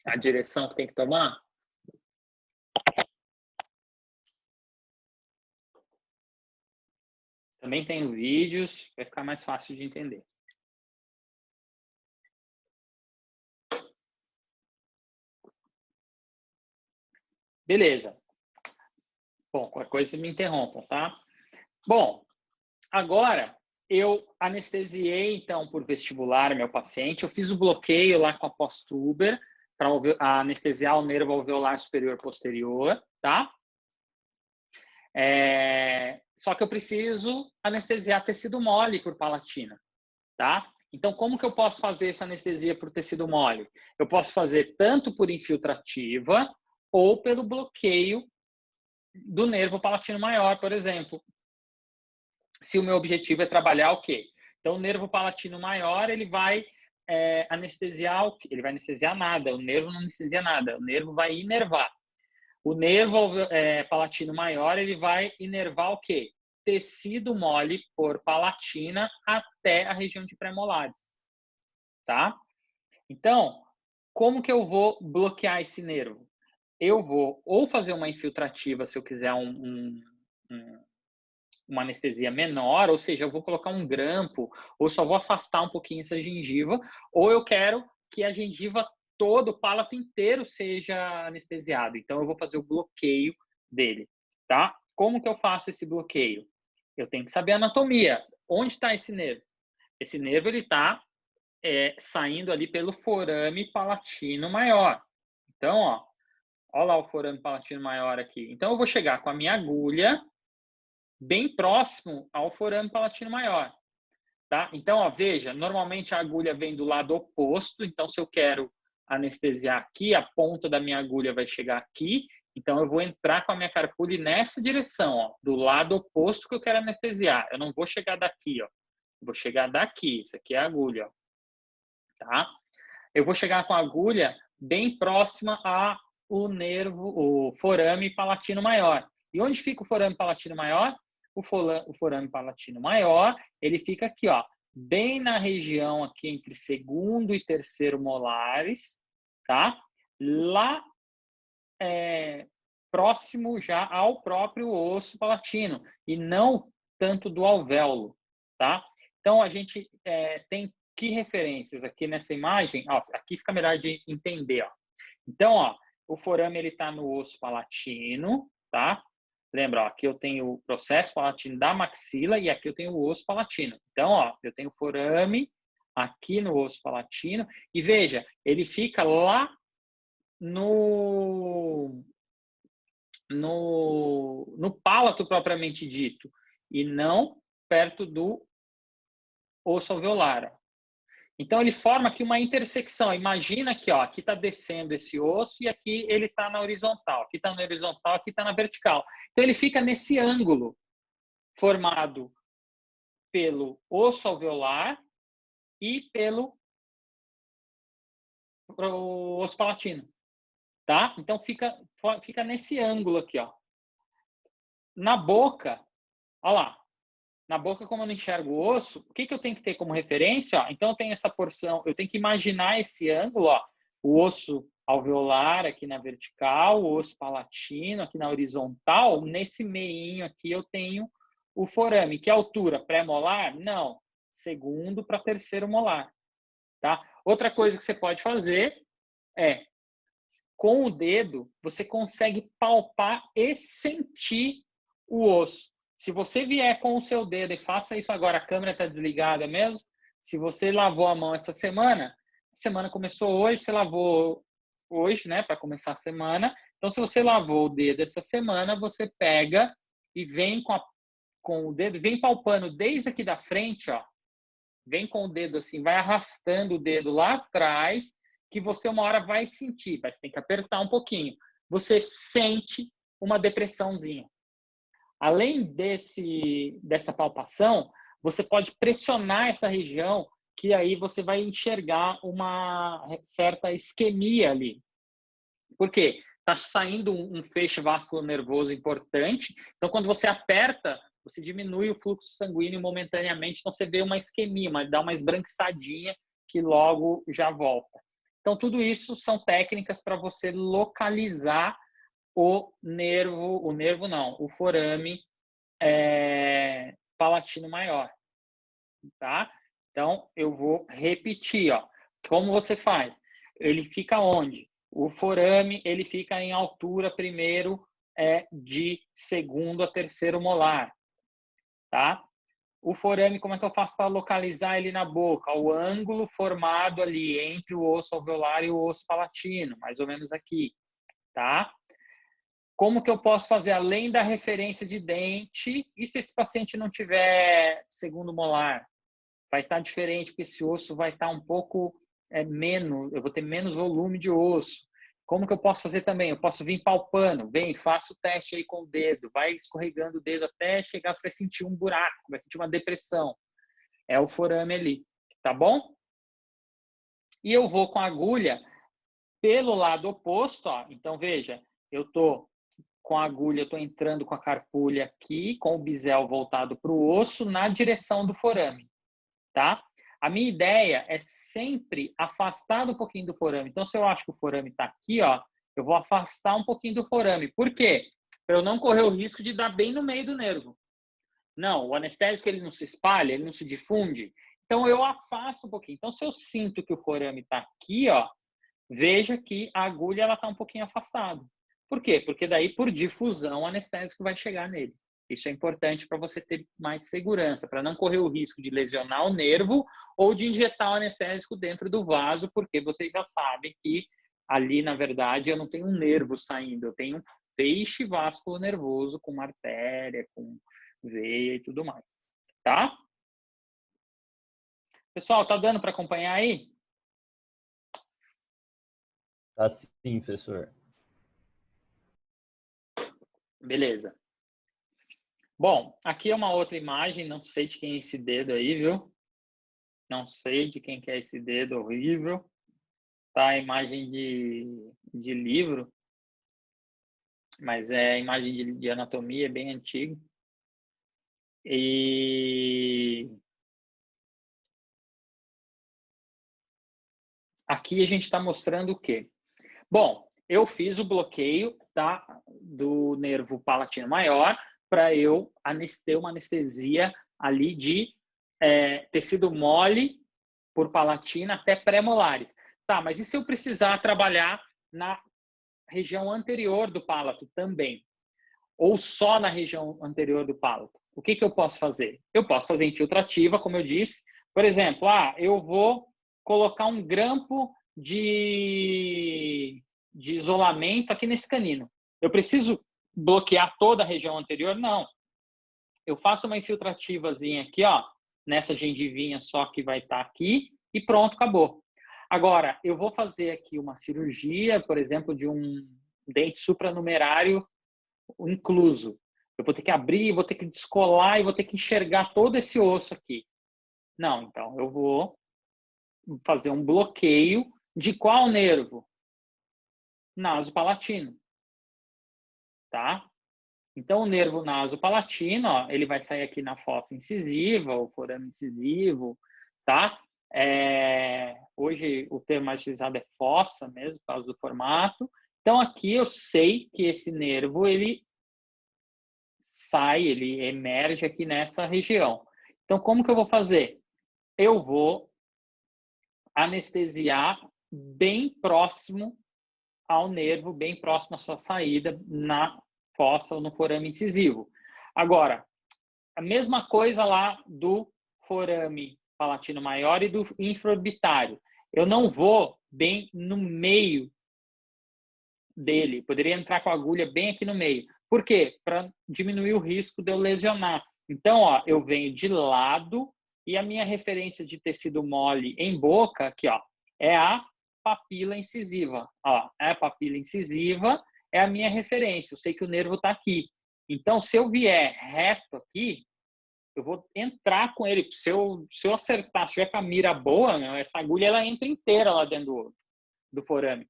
Speaker 1: a direção que tem que tomar? Também tenho vídeos, vai ficar mais fácil de entender. Beleza. Bom, qualquer coisa vocês me interrompam, tá? Bom, agora eu anestesiei, então, por vestibular meu paciente. Eu fiz o bloqueio lá com a Postuber para anestesiar o nervo alveolar superior posterior, tá? Só que eu preciso anestesiar tecido mole por palatina, tá? Então, como que eu posso fazer essa anestesia por tecido mole? Eu posso fazer tanto por infiltrativa ou pelo bloqueio do nervo palatino maior, por exemplo. Se o meu objetivo é trabalhar o quê? Então, o nervo palatino maior, ele vai anestesiar o quê? Ele vai anestesiar nada, o nervo não anestesia nada, o nervo vai inervar. O nervo palatino maior, ele vai inervar o quê? Tecido mole por palatina até a região de pré-molares, tá? Então, como que eu vou bloquear esse nervo? Eu vou ou fazer uma infiltrativa, se eu quiser uma anestesia menor, ou seja, eu vou colocar um grampo, ou só vou afastar um pouquinho essa gengiva, ou eu quero que a gengiva todo, o palato inteiro seja anestesiado. Então, eu vou fazer o bloqueio dele, tá? Como que eu faço esse bloqueio? Eu tenho que saber a anatomia. Onde está esse nervo? Esse nervo, ele está saindo ali pelo forame palatino maior. Então, ó, olha lá o forame palatino maior aqui. Então, eu vou chegar com a minha agulha bem próximo ao forame palatino maior, tá? Então, ó, veja, normalmente a agulha vem do lado oposto, então se eu quero anestesiar aqui, a ponta da minha agulha vai chegar aqui, então eu vou entrar com a minha carpule nessa direção, ó, do lado oposto que eu quero anestesiar. Eu não vou chegar daqui, ó. Eu vou chegar daqui, isso aqui é a agulha, ó. Tá? Eu vou chegar com a agulha bem próxima ao nervo, o forame palatino maior. E onde fica o forame palatino maior? O forame palatino maior, ele fica aqui, ó, bem na região aqui entre segundo e terceiro molares, tá? Lá próximo já ao próprio osso palatino e não tanto do alvéolo, tá? Então a gente tem que referências aqui nessa imagem? Ó, aqui fica melhor de entender, ó. Então, ó, o forame ele está no osso palatino, tá? Lembra, ó, aqui eu tenho o processo palatino da maxila e aqui eu tenho o osso palatino. Então, ó, eu tenho forame aqui no osso palatino e veja, ele fica lá no palato propriamente dito e não perto do osso alveolar. Então, ele forma aqui uma intersecção. Imagina que aqui está descendo esse osso e aqui ele está na horizontal. Aqui está na horizontal, aqui está na vertical. Então, ele fica nesse ângulo formado pelo osso alveolar e pelo osso palatino. Tá? Então, fica nesse ângulo aqui. Ó. Na boca, olha lá. Na boca, como eu não enxergo o osso, o que eu tenho que ter como referência? Ó? Então, eu tenho essa porção, eu tenho que imaginar esse ângulo, ó, o osso alveolar aqui na vertical, o osso palatino aqui na horizontal, nesse meinho aqui eu tenho o forame. Que altura? Pré-molar? Não. Segundo para terceiro molar. Tá? Outra coisa que você pode fazer é, com o dedo, você consegue palpar e sentir o osso. Se você vier com o seu dedo, e faça isso agora, a câmera está desligada mesmo, se você lavou a mão essa semana, a semana começou hoje, você lavou hoje, né, para começar a semana, então se você lavou o dedo essa semana, você pega e vem com o dedo, vem palpando desde aqui da frente, ó, vem com o dedo assim, vai arrastando o dedo lá atrás, que você uma hora vai sentir, mas tem que apertar um pouquinho. Você sente uma depressãozinha. Além dessa palpação, você pode pressionar essa região, que aí você vai enxergar uma certa isquemia ali. Por quê? Está saindo um feixe vascular nervoso importante. Então, quando você aperta, você diminui o fluxo sanguíneo momentaneamente. Então, você vê uma isquemia, dá uma esbranquiçadinha que logo já volta. Então, tudo isso são técnicas para você localizar o forame palatino maior, tá? Então, eu vou repetir, ó. Como você faz? Ele fica onde? O forame, ele fica em altura, primeiro, de segundo a terceiro molar, tá? O forame, como é que eu faço para localizar ele na boca? O ângulo formado ali entre o osso alveolar e o osso palatino, mais ou menos aqui, tá? Como que eu posso fazer além da referência de dente? E se esse paciente não tiver segundo molar? Vai estar diferente, porque esse osso vai estar um pouco menos, eu vou ter menos volume de osso. Como que eu posso fazer também? Eu posso vir palpando, faça o teste aí com o dedo, vai escorregando o dedo até chegar, você vai sentir um buraco, vai sentir uma depressão. É o forame ali, tá bom? E eu vou com a agulha pelo lado oposto, ó. Então veja, eu tô com a agulha, eu estou entrando com a carpulha aqui, com o bisel voltado para o osso, na direção do forame, tá? A minha ideia é sempre afastar um pouquinho do forame. Então, se eu acho que o forame está aqui, ó, eu vou afastar um pouquinho do forame. Por quê? Para eu não correr o risco de dar bem no meio do nervo. Não, o anestésico ele não se espalha, ele não se difunde. Então, eu afasto um pouquinho. Então, se eu sinto que o forame está aqui, ó, veja que a agulha está um pouquinho afastada. Por quê? Porque daí, por difusão, o anestésico vai chegar nele. Isso é importante para você ter mais segurança, para não correr o risco de lesionar o nervo ou de injetar o anestésico dentro do vaso, porque vocês já sabem que ali, na verdade, eu não tenho um nervo saindo, eu tenho um feixe vascular nervoso com uma artéria, com veia e tudo mais. Tá? Pessoal, tá dando para acompanhar aí?
Speaker 4: Tá sim, professor.
Speaker 1: Beleza. Bom, aqui é uma outra imagem, não sei de quem é esse dedo aí, viu? Não sei de quem que é esse dedo horrível. Tá a imagem de livro, mas é imagem de anatomia, bem antiga. E aqui a gente está mostrando o quê? Bom, eu fiz o bloqueio do nervo palatino maior para eu ter uma anestesia ali de tecido mole por palatina até pré-molares. Tá, mas e se eu precisar trabalhar na região anterior do palato também? Ou só na região anterior do palato? O que eu posso fazer? Eu posso fazer infiltrativa, como eu disse. Por exemplo, eu vou colocar um grampo de isolamento aqui nesse canino. Eu preciso bloquear toda a região anterior? Não. Eu faço uma infiltrativazinha aqui, ó, nessa gengivinha só que vai estar aqui e pronto, acabou. Agora, eu vou fazer aqui uma cirurgia, por exemplo, de um dente supranumerário incluso. Eu vou ter que abrir, vou ter que descolar e vou ter que enxergar todo esse osso aqui. Não, então eu vou fazer um bloqueio de qual nervo? Nasopalatino. Tá? Então, o nervo nasopalatino, ó, ele vai sair aqui na fossa incisiva, ou forame incisivo, tá? Hoje, o termo mais utilizado é fossa mesmo, por causa do formato. Então, aqui eu sei que esse nervo, ele sai, ele emerge aqui nessa região. Então, como que eu vou fazer? Eu vou anestesiar bem próximo ao nervo, bem próximo à sua saída na fossa ou no forame incisivo. Agora, a mesma coisa lá do forame palatino maior e do infraorbitário. Eu não vou bem no meio dele. Poderia entrar com a agulha bem aqui no meio. Por quê? Para diminuir o risco de eu lesionar. Então, ó, eu venho de lado e a minha referência de tecido mole em boca, aqui, ó, é a papila incisiva. Ó, a papila incisiva é a minha referência. Eu sei que o nervo está aqui. Então, se eu vier reto aqui, eu vou entrar com ele. Se eu acertar, se tiver com a mira boa, meu, essa agulha ela entra inteira lá dentro do forame.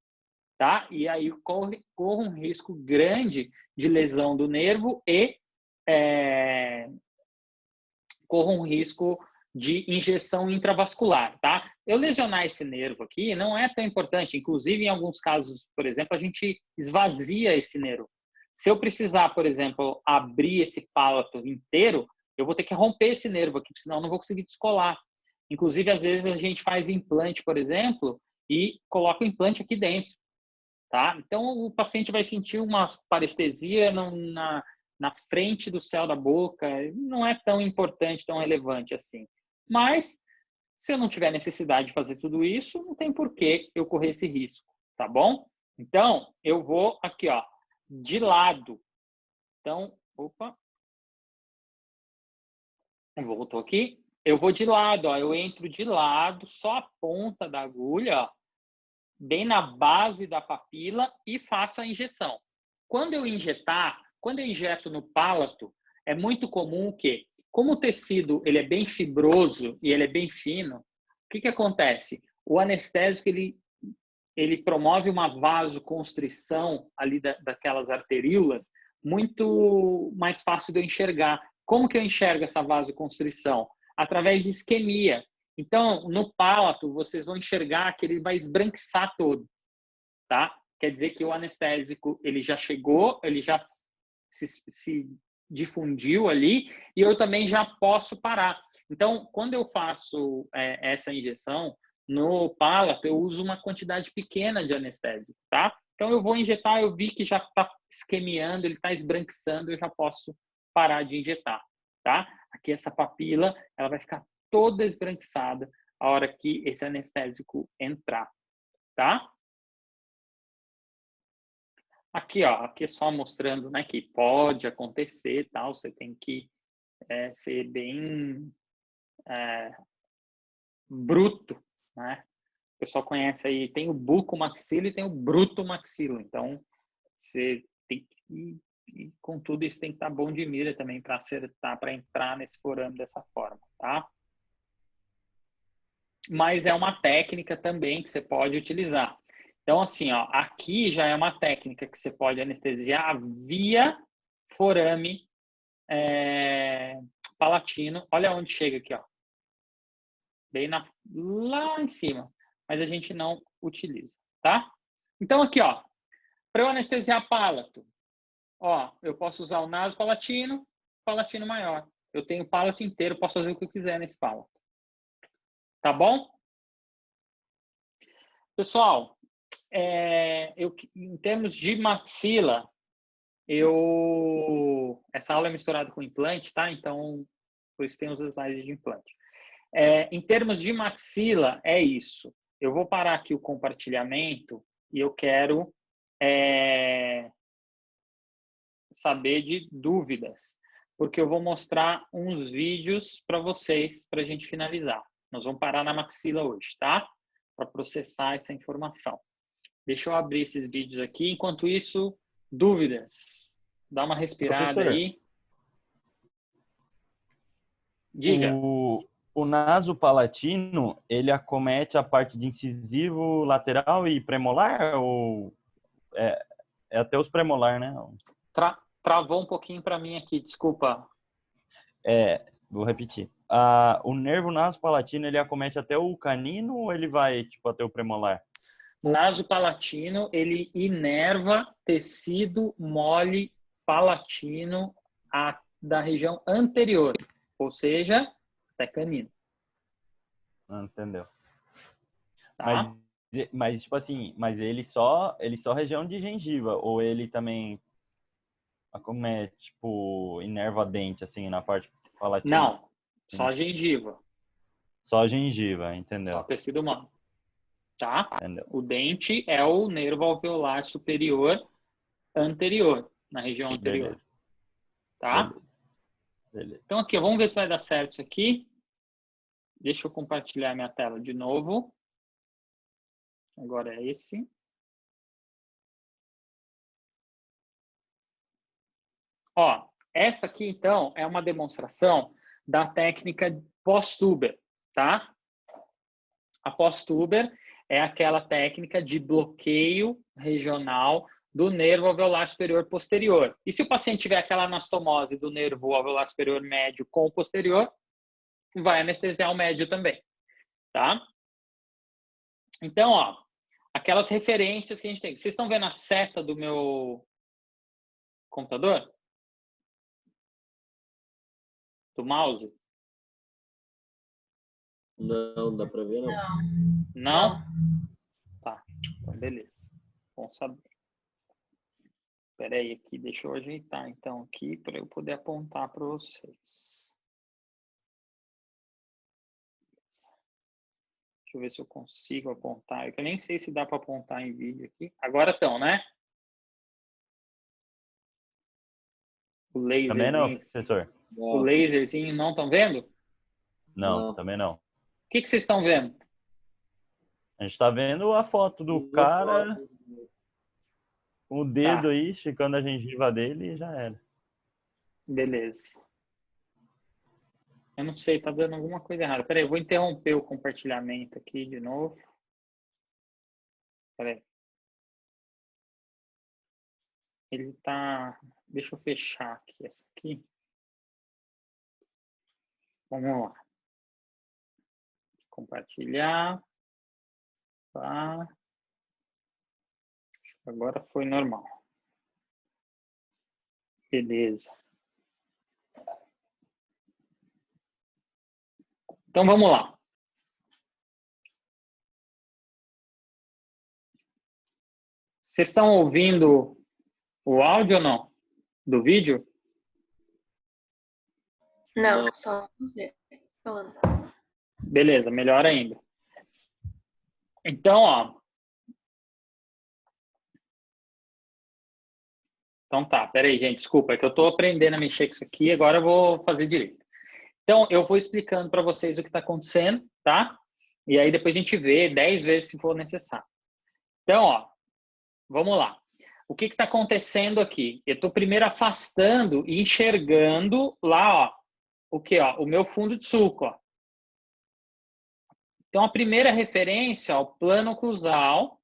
Speaker 1: Tá? E aí corre um risco grande de lesão do nervo e corre um risco de injeção intravascular, tá? Eu lesionar esse nervo aqui não é tão importante. Inclusive, em alguns casos, por exemplo, a gente esvazia esse nervo. Se eu precisar, por exemplo, abrir esse palato inteiro, eu vou ter que romper esse nervo aqui, senão eu não vou conseguir descolar. Inclusive, às vezes, a gente faz implante, por exemplo, e coloca o implante aqui dentro. Tá? Então, o paciente vai sentir uma parestesia na frente do céu da boca. Não é tão importante, tão relevante assim. Mas, se eu não tiver necessidade de fazer tudo isso, não tem por que eu correr esse risco, tá bom? Então, eu vou aqui, ó, de lado. Então, opa. Voltou aqui. Eu vou de lado, ó. Eu entro de lado, só a ponta da agulha, ó, bem na base da papila e faço a injeção. Quando eu injeto no palato, é muito comum que, como o tecido ele é bem fibroso e ele é bem fino, o que acontece? O anestésico ele promove uma vasoconstrição ali daquelas arteríolas muito mais fácil de eu enxergar. Como que eu enxergo essa vasoconstrição? Através de isquemia. Então, no palato, vocês vão enxergar que ele vai esbranquiçar todo, tá? Quer dizer que o anestésico, ele já chegou, ele já se difundiu ali e eu também já posso parar. Então, quando eu faço essa injeção no palato, eu uso uma quantidade pequena de anestésico, tá? Então, eu vou injetar, eu vi que já está isquemiando, ele está esbranquiçando, eu já posso parar de injetar, tá? Aqui essa papila, ela vai ficar toda esbranquiçada a hora que esse anestésico entrar, tá? Aqui, ó, aqui é só mostrando, né, que pode acontecer, tal. Você tem que ser bem bruto, né? O pessoal conhece aí, tem o bucomaxilo e tem o brutomaxilo. Então, você tem que e com tudo isso tem que estar bom de mira também para acertar, para entrar nesse forame dessa forma, tá? Mas é uma técnica também que você pode utilizar. Então, assim, ó, aqui já é uma técnica que você pode anestesiar via forame palatino. Olha onde chega aqui, ó. Bem lá em cima. Mas a gente não utiliza, tá? Então, aqui, ó, para eu anestesiar palato, ó, eu posso usar o nasopalatino, palatino maior. Eu tenho o palato inteiro, posso fazer o que eu quiser nesse palato. Tá bom? Pessoal, em termos de maxila, essa aula é misturada com implante, tá? Então, por isso tem os slides de implante. Em termos de maxila, é isso. Eu vou parar aqui o compartilhamento e eu quero saber de dúvidas, porque eu vou mostrar uns vídeos para vocês, para a gente finalizar. Nós vamos parar na maxila hoje, tá? Para processar essa informação. Deixa eu abrir esses vídeos aqui. Enquanto isso, dúvidas. Dá uma respirada
Speaker 4: Professor,
Speaker 1: aí. Diga.
Speaker 4: O nasopalatino, ele acomete a parte de incisivo, lateral e premolar? Ou é até os premolar, né?
Speaker 1: Travou um pouquinho para mim aqui, desculpa.
Speaker 4: Vou repetir. O nervo nasopalatino, ele acomete até o canino ou ele vai, tipo, até o premolar?
Speaker 1: Nasopalatino, ele inerva tecido mole palatino da região anterior, ou seja, até canino.
Speaker 4: Entendeu?
Speaker 1: Tá?
Speaker 4: Mas tipo assim, ele só região de gengiva, ou ele também acomete, tipo, inerva dente, assim, na parte palatina?
Speaker 1: Não, só gengiva.
Speaker 4: Só gengiva, entendeu?
Speaker 1: Só tecido mole. Tá?
Speaker 4: Entendeu.
Speaker 1: O dente é o nervo alveolar superior anterior, na região anterior.
Speaker 4: Beleza.
Speaker 1: Tá?
Speaker 4: Beleza.
Speaker 1: Então aqui, vamos ver se vai dar certo isso aqui. Deixa eu compartilhar minha tela de novo. Agora é esse. Ó, essa aqui então é uma demonstração da técnica Posthuber, tá? A Posthuber é aquela técnica de bloqueio regional do nervo alveolar superior posterior. E se o paciente tiver aquela anastomose do nervo alveolar superior médio com o posterior, vai anestesiar o médio também, tá? Então, ó, aquelas referências que a gente tem. Vocês estão vendo a seta do meu computador? Do mouse?
Speaker 2: Não, dá para ver, não.
Speaker 1: Não? Tá, então beleza. Bom saber. Espera aí aqui, deixa eu ajeitar então aqui para eu poder apontar para vocês. Deixa eu ver se eu consigo apontar. Eu nem sei se dá para apontar em vídeo aqui. Agora estão, né? O laserzinho.
Speaker 4: Também não, professor?
Speaker 1: O laserzinho, não estão vendo?
Speaker 4: Não, também não.
Speaker 1: O que vocês estão vendo?
Speaker 4: A gente tá vendo a foto do cara com o dedo aí, esticando a gengiva dele e já era.
Speaker 1: Beleza. Eu não sei, tá dando alguma coisa errada. Peraí, eu vou interromper o compartilhamento aqui de novo. Peraí. Ele tá... Deixa eu fechar aqui essa aqui. Vamos lá. Compartilhar. Tá. Agora foi normal. Beleza. Então vamos lá. Vocês estão ouvindo o áudio ou não? Do vídeo?
Speaker 3: Não, só você falando.
Speaker 1: Beleza, melhor ainda. Então, ó. Então tá, peraí, gente, desculpa, é que eu tô aprendendo a mexer com isso aqui, agora eu vou fazer direito. Então, eu vou explicando para vocês o que está acontecendo, tá? E aí depois a gente vê 10 vezes se for necessário. Então, ó, vamos lá. O que está acontecendo aqui? Eu estou primeiro afastando e enxergando lá, ó, o que, ó? O meu fundo de sulco, ó. Então, a primeira referência, ó, o plano oclusal,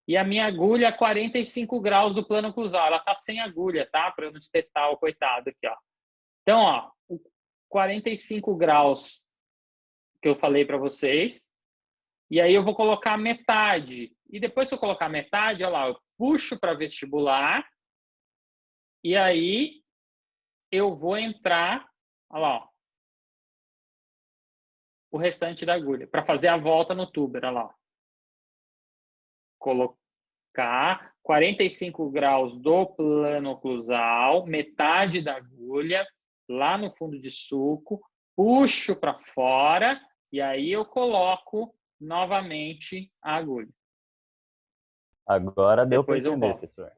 Speaker 1: e a minha agulha a 45 graus do plano oclusal. Ela está sem agulha, tá? Para eu não espetar o coitado aqui, ó. Então, ó, 45 graus que eu falei para vocês. E aí eu vou colocar metade. E depois que eu colocar metade, olha lá, eu puxo para vestibular. E aí eu vou entrar, olha lá, ó, o restante da agulha, para fazer a volta no tuber, olha lá. Ó. Colocar 45 graus do plano oclusal, metade da agulha, lá no fundo de sulco, puxo para fora e aí eu coloco novamente a agulha.
Speaker 4: Agora deu para
Speaker 1: Depois eu
Speaker 4: entender,
Speaker 1: volto.
Speaker 4: professor.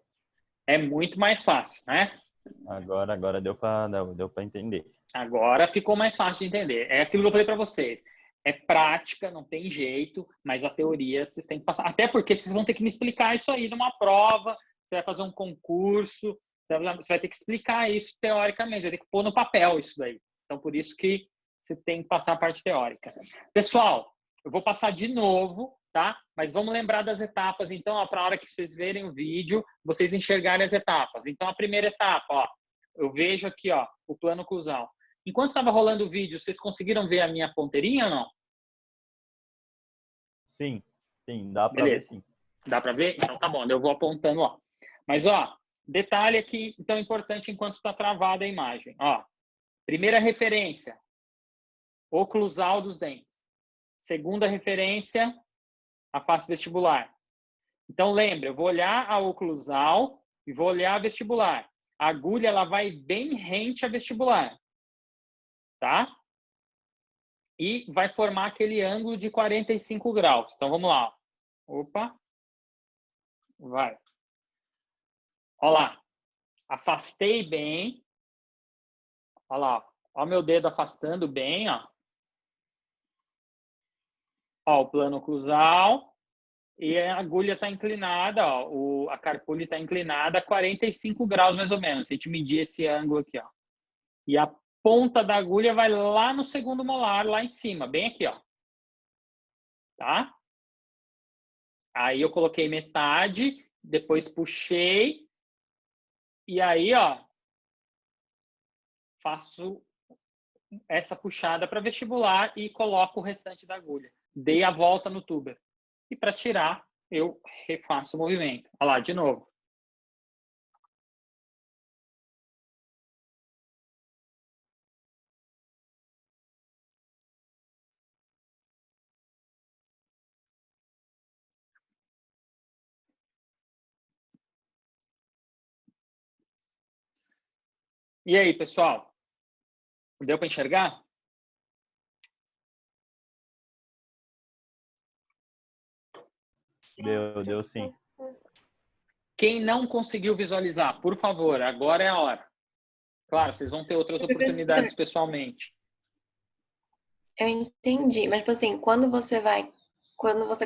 Speaker 1: É muito mais fácil, né?
Speaker 4: Agora deu para entender.
Speaker 1: Agora ficou mais fácil de entender. É aquilo que eu falei para vocês. É prática, não tem jeito, mas a teoria vocês têm que passar. Até porque vocês vão ter que me explicar isso aí numa prova, você vai fazer um concurso, você vai ter que explicar isso teoricamente, você vai ter que pôr no papel isso daí. Então, por isso que você tem que passar a parte teórica. Pessoal, eu vou passar de novo, tá? Mas vamos lembrar das etapas, então, para a hora que vocês verem o vídeo, vocês enxergarem as etapas. Então, a primeira etapa, ó, eu vejo aqui, ó, o plano oclusal. Enquanto estava rolando o vídeo, vocês conseguiram ver a minha ponteirinha ou não?
Speaker 4: Sim, dá para ver sim.
Speaker 1: Dá para ver? Então tá bom, eu vou apontando, ó. Mas, ó, detalhe aqui, então, importante enquanto está travada a imagem. Ó, primeira referência, oclusal dos dentes. Segunda referência, a face vestibular. Então, lembra, eu vou olhar a oclusal e vou olhar a vestibular. A agulha, ela vai bem rente à vestibular. Tá? E vai formar aquele ângulo de 45 graus. Então, vamos lá. Opa. Vai. Olha lá. Afastei bem. Olha lá. Olha o meu dedo afastando bem, ó. Ó, o plano oclusal. E a agulha está inclinada, ó. A carpulha está inclinada a 45 graus, mais ou menos. Se a gente medir esse ângulo aqui, ó. E a ponta da agulha vai lá no segundo molar, lá em cima, bem aqui, ó. Tá? Aí eu coloquei metade, depois puxei, e aí, ó, faço essa puxada para vestibular e coloco o restante da agulha. Dei a volta no tuber. E para tirar, eu refaço o movimento. Olha lá, de novo. E aí, pessoal? Deu para enxergar?
Speaker 4: Deu sim.
Speaker 1: Quem não conseguiu visualizar, por favor, agora é a hora. Claro, vocês vão ter outras oportunidades pessoalmente.
Speaker 3: Eu entendi, mas tipo assim, quando você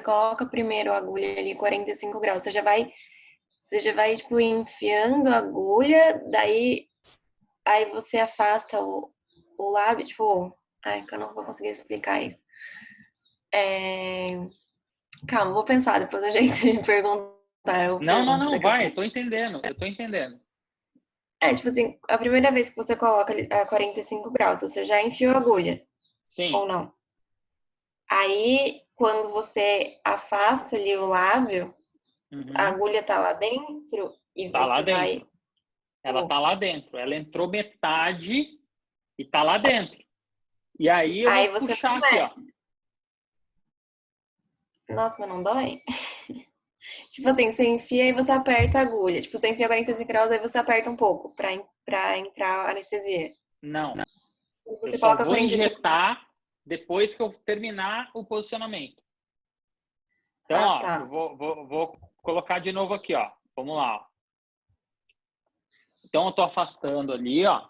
Speaker 3: coloca primeiro a agulha ali 45 graus, você já vai tipo enfiando a agulha, aí você afasta o lábio, tipo, ai, que eu não vou conseguir explicar isso. Calma, vou pensar depois do jeito de me perguntar.
Speaker 1: Não, vai, eu tô entendendo.
Speaker 3: Tipo assim, a primeira vez que você coloca a 45 graus, você já enfiou a agulha?
Speaker 1: Sim.
Speaker 3: Ou não? Aí, quando você afasta ali o lábio, a agulha tá lá dentro e
Speaker 1: tá
Speaker 3: você
Speaker 1: lá
Speaker 3: vai...
Speaker 1: dentro. Ela tá lá dentro. Ela entrou metade e tá lá dentro. E aí eu vou puxar aqui, ó.
Speaker 3: Nossa, mas não dói? Tipo assim, você enfia e você aperta a agulha. Tipo, você enfia 45 graus, aí você aperta um pouco pra entrar a anestesia.
Speaker 1: Não.
Speaker 3: Você
Speaker 1: eu só
Speaker 3: coloca
Speaker 1: vou
Speaker 3: 45...
Speaker 1: injetar depois que eu terminar o posicionamento. Então, ó,
Speaker 3: tá.
Speaker 1: eu vou colocar de novo aqui, ó. Vamos lá, ó. Então, eu tô afastando ali, ó.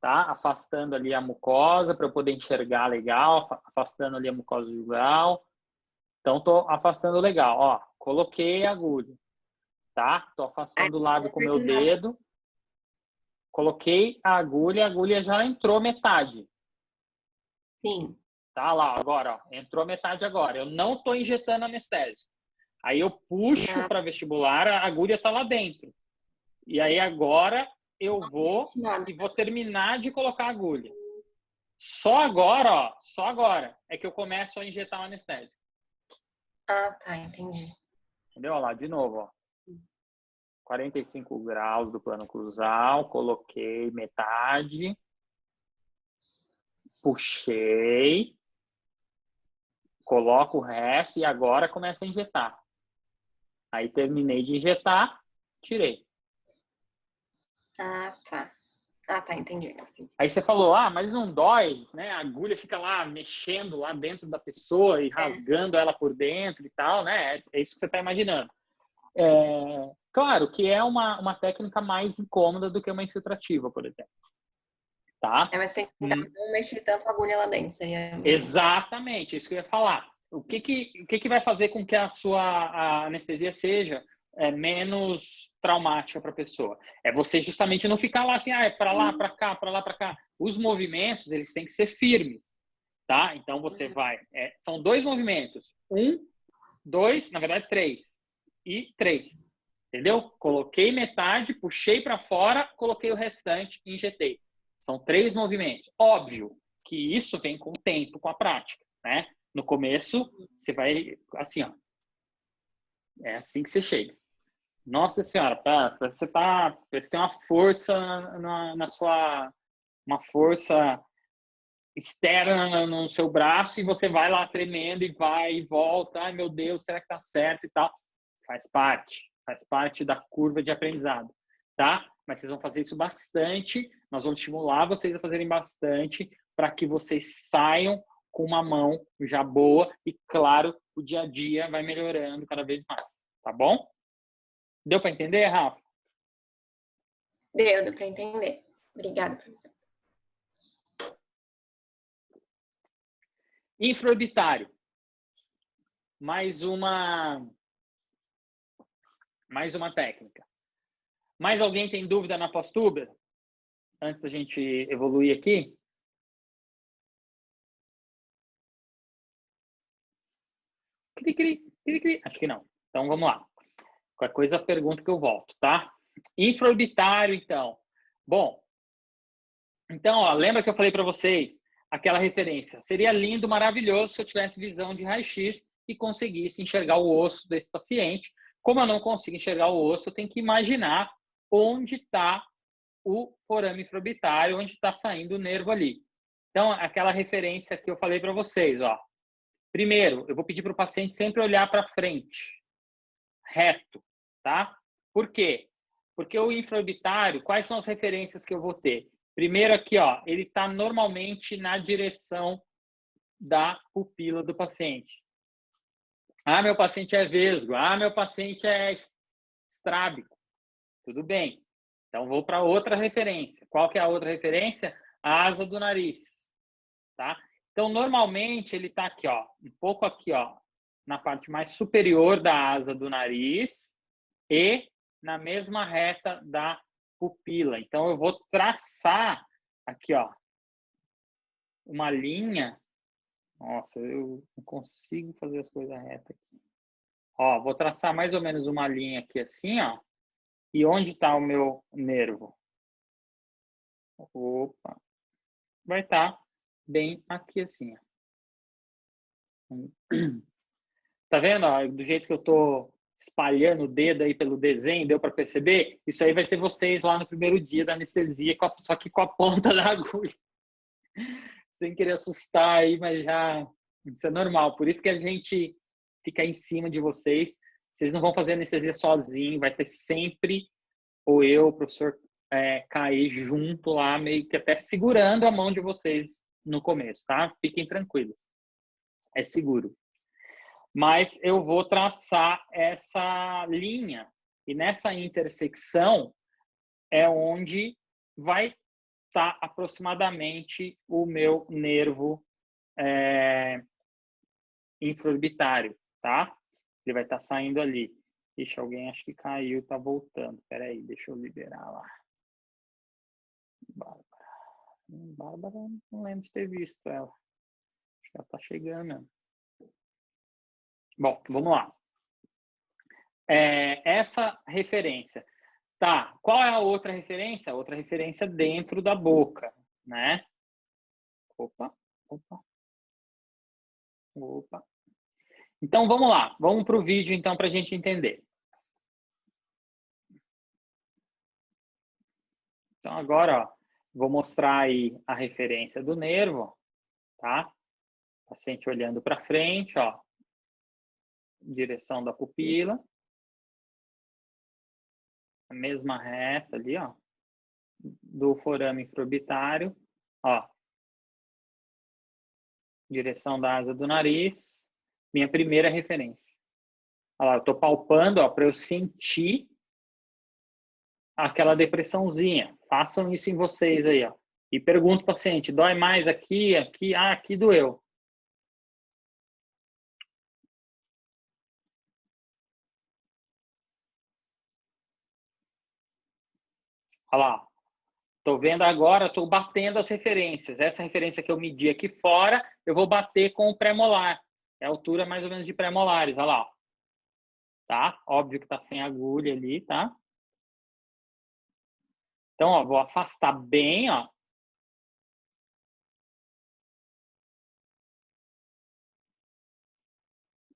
Speaker 1: Tá? Afastando ali a mucosa para eu poder enxergar legal. Afastando ali a mucosa jugal. Então, tô afastando legal, ó. Coloquei a agulha. Tá? Tô afastando o lábio com o meu dedo. Coloquei a agulha já entrou metade.
Speaker 3: Sim.
Speaker 1: Tá lá, agora, ó, entrou metade agora. Eu não estou injetando anestésio. Aí eu puxo para vestibular, a agulha está lá dentro. E aí agora eu vou terminar de colocar a agulha. Só agora é que eu começo a injetar o anestésico.
Speaker 3: Ah, tá, entendi.
Speaker 1: Entendeu? Olha lá, de novo, ó. 45 graus do plano cruzal, coloquei metade, puxei, coloco o resto e agora começa a injetar. Aí terminei de injetar, tirei.
Speaker 3: Ah, tá. Ah, tá, entendi.
Speaker 1: Aí você falou, mas não dói, né? A agulha fica lá mexendo lá dentro da pessoa e rasgando ela por dentro e tal, né? É isso que você está imaginando. Claro que é uma técnica mais incômoda do que uma infiltrativa, por exemplo. Tá?
Speaker 3: Mas tem que tentar não mexer tanto a agulha lá dentro. Seria...
Speaker 1: Exatamente, isso que eu ia falar. O que vai fazer com que a sua anestesia seja menos traumática para a pessoa? É você justamente não ficar lá assim, é para lá, para cá, para lá, para cá. Os movimentos, eles têm que ser firmes, tá? Então você vai... são 2 movimentos. 1, 2, na verdade 3. E 3. Entendeu? Coloquei metade, puxei para fora, coloquei o restante e injetei. São 3 movimentos. Óbvio que isso vem com o tempo, com a prática, né? No começo, você vai assim, ó. É assim que você chega. Nossa Senhora, você tem uma força na sua... Uma força externa no seu braço e você vai lá tremendo e vai e volta. Ai, meu Deus, será que tá certo e tal? Faz parte da curva de aprendizado, tá? Mas vocês vão fazer isso bastante, nós vamos estimular vocês a fazerem bastante para que vocês saiam com uma mão já boa e, claro, o dia a dia vai melhorando cada vez mais, tá bom? Deu para entender, Rafa?
Speaker 3: Deu para entender. Obrigada, professor.
Speaker 1: Infraorbitário. Mais uma técnica. Mais alguém tem dúvida na pós-tuber? Antes da gente evoluir aqui? Acho que não. Então, vamos lá. Qualquer coisa, pergunta que eu volto, tá? Infraorbitário, então. Bom, então, ó, lembra que eu falei para vocês aquela referência? Seria lindo, maravilhoso se eu tivesse visão de raio-x e conseguisse enxergar o osso desse paciente. Como eu não consigo enxergar o osso, eu tenho que imaginar onde está o forame infraorbitário, onde está saindo o nervo ali. Então, aquela referência que eu falei para vocês, ó. Primeiro, eu vou pedir para o paciente sempre olhar para frente, reto, tá? Por quê? Porque o infraorbitário, quais são as referências que eu vou ter? Primeiro aqui, ó, ele está normalmente na direção da pupila do paciente. Ah, meu paciente é vesgo. Ah, meu paciente é estrábico. Tudo bem. Então, vou para outra referência. Qual que é a outra referência? A asa do nariz, tá? Então, normalmente, ele está aqui, ó, um pouco aqui, ó, na parte mais superior da asa do nariz e na mesma reta da pupila. Então, eu vou traçar aqui, ó, uma linha. Nossa, eu não consigo fazer as coisas retas aqui. Ó, vou traçar mais ou menos uma linha aqui assim, ó. E onde está o meu nervo? Opa. Vai estar bem aqui assim, ó. Tá vendo? Ó, do jeito que eu tô espalhando o dedo aí pelo desenho, deu para perceber? Isso aí vai ser vocês lá no primeiro dia da anestesia, só que com a ponta da agulha. Sem querer assustar aí, mas já... Isso é normal. Por isso que a gente fica em cima de vocês. Vocês não vão fazer anestesia sozinho, vai ter sempre ou eu, o professor cair junto lá, meio que até segurando a mão de vocês no começo, tá? Fiquem tranquilos. É seguro. Mas eu vou traçar essa linha e nessa intersecção é onde vai estar aproximadamente o meu nervo infraorbitário, tá? Ele vai estar saindo ali. Ixi, alguém acho que caiu, tá voltando. Espera aí, deixa eu liberar lá. Bárbara, não lembro de ter visto ela. Acho que ela tá chegando. Bom, vamos lá. Essa referência. Tá, qual é a outra referência? Outra referência dentro da boca, né? Opa. Então, vamos lá. Vamos para o vídeo, então, para a gente entender. Então, agora, ó, vou mostrar aí a referência do nervo, tá? Paciente olhando para frente, ó. Direção da pupila. A mesma reta ali, ó. Do forame infraorbitário, ó. Direção da asa do nariz. Minha primeira referência. Olha lá, eu tô palpando, ó, para eu sentir aquela depressãozinha. Façam isso em vocês aí, ó. E pergunto ao paciente, dói mais aqui, aqui? Ah, aqui doeu. Olha lá. Tô vendo agora, tô batendo as referências. Essa referência que eu medi aqui fora, eu vou bater com o pré-molar. É a altura mais ou menos de pré-molares, olha lá. Ó. Tá? Óbvio que tá sem agulha ali, tá? Então, ó, vou afastar bem, ó.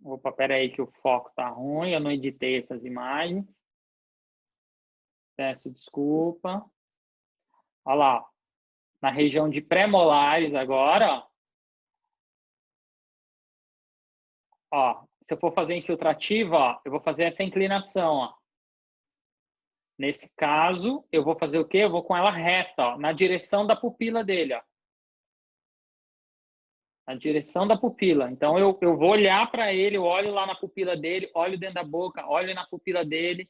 Speaker 1: Opa, peraí que o foco tá ruim, eu não editei essas imagens. Peço desculpa. Olha lá, ó. Na região de pré-molares agora, ó. Ó, se eu for fazer infiltrativa, ó, eu vou fazer essa inclinação, ó. Nesse caso, eu vou fazer o quê? Eu vou com ela reta, ó, na direção da pupila dele, ó. Na direção da pupila. Então, eu vou olhar para ele, eu olho lá na pupila dele, olho dentro da boca, olho na pupila dele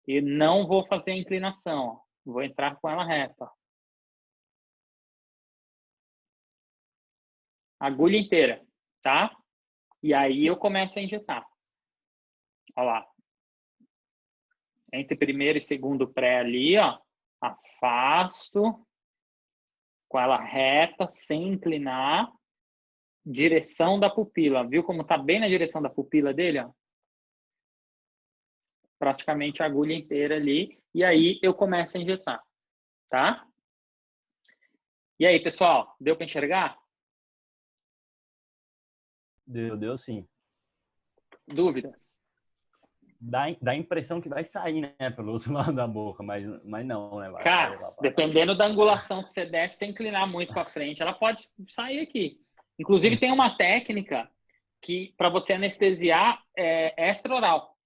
Speaker 1: e não vou fazer a inclinação, ó. Vou entrar com ela reta, ó. Agulha inteira, tá? E aí eu começo a injetar. Olha lá. Entre primeiro e segundo pré ali, ó. Afasto. Com ela reta, sem inclinar. Direção da pupila. Viu como tá bem na direção da pupila dele, ó? Praticamente a agulha inteira ali. E aí eu começo a injetar, tá? E aí, pessoal, deu para enxergar?
Speaker 4: Deu sim.
Speaker 1: Dúvidas?
Speaker 4: Dá a impressão que vai sair, né, pelo outro lado da boca, mas não, né?
Speaker 1: Cara, dependendo da angulação que você der, se você inclinar muito para frente, ela pode sair aqui. Inclusive, tem uma técnica que, para você anestesiar, é extraoral.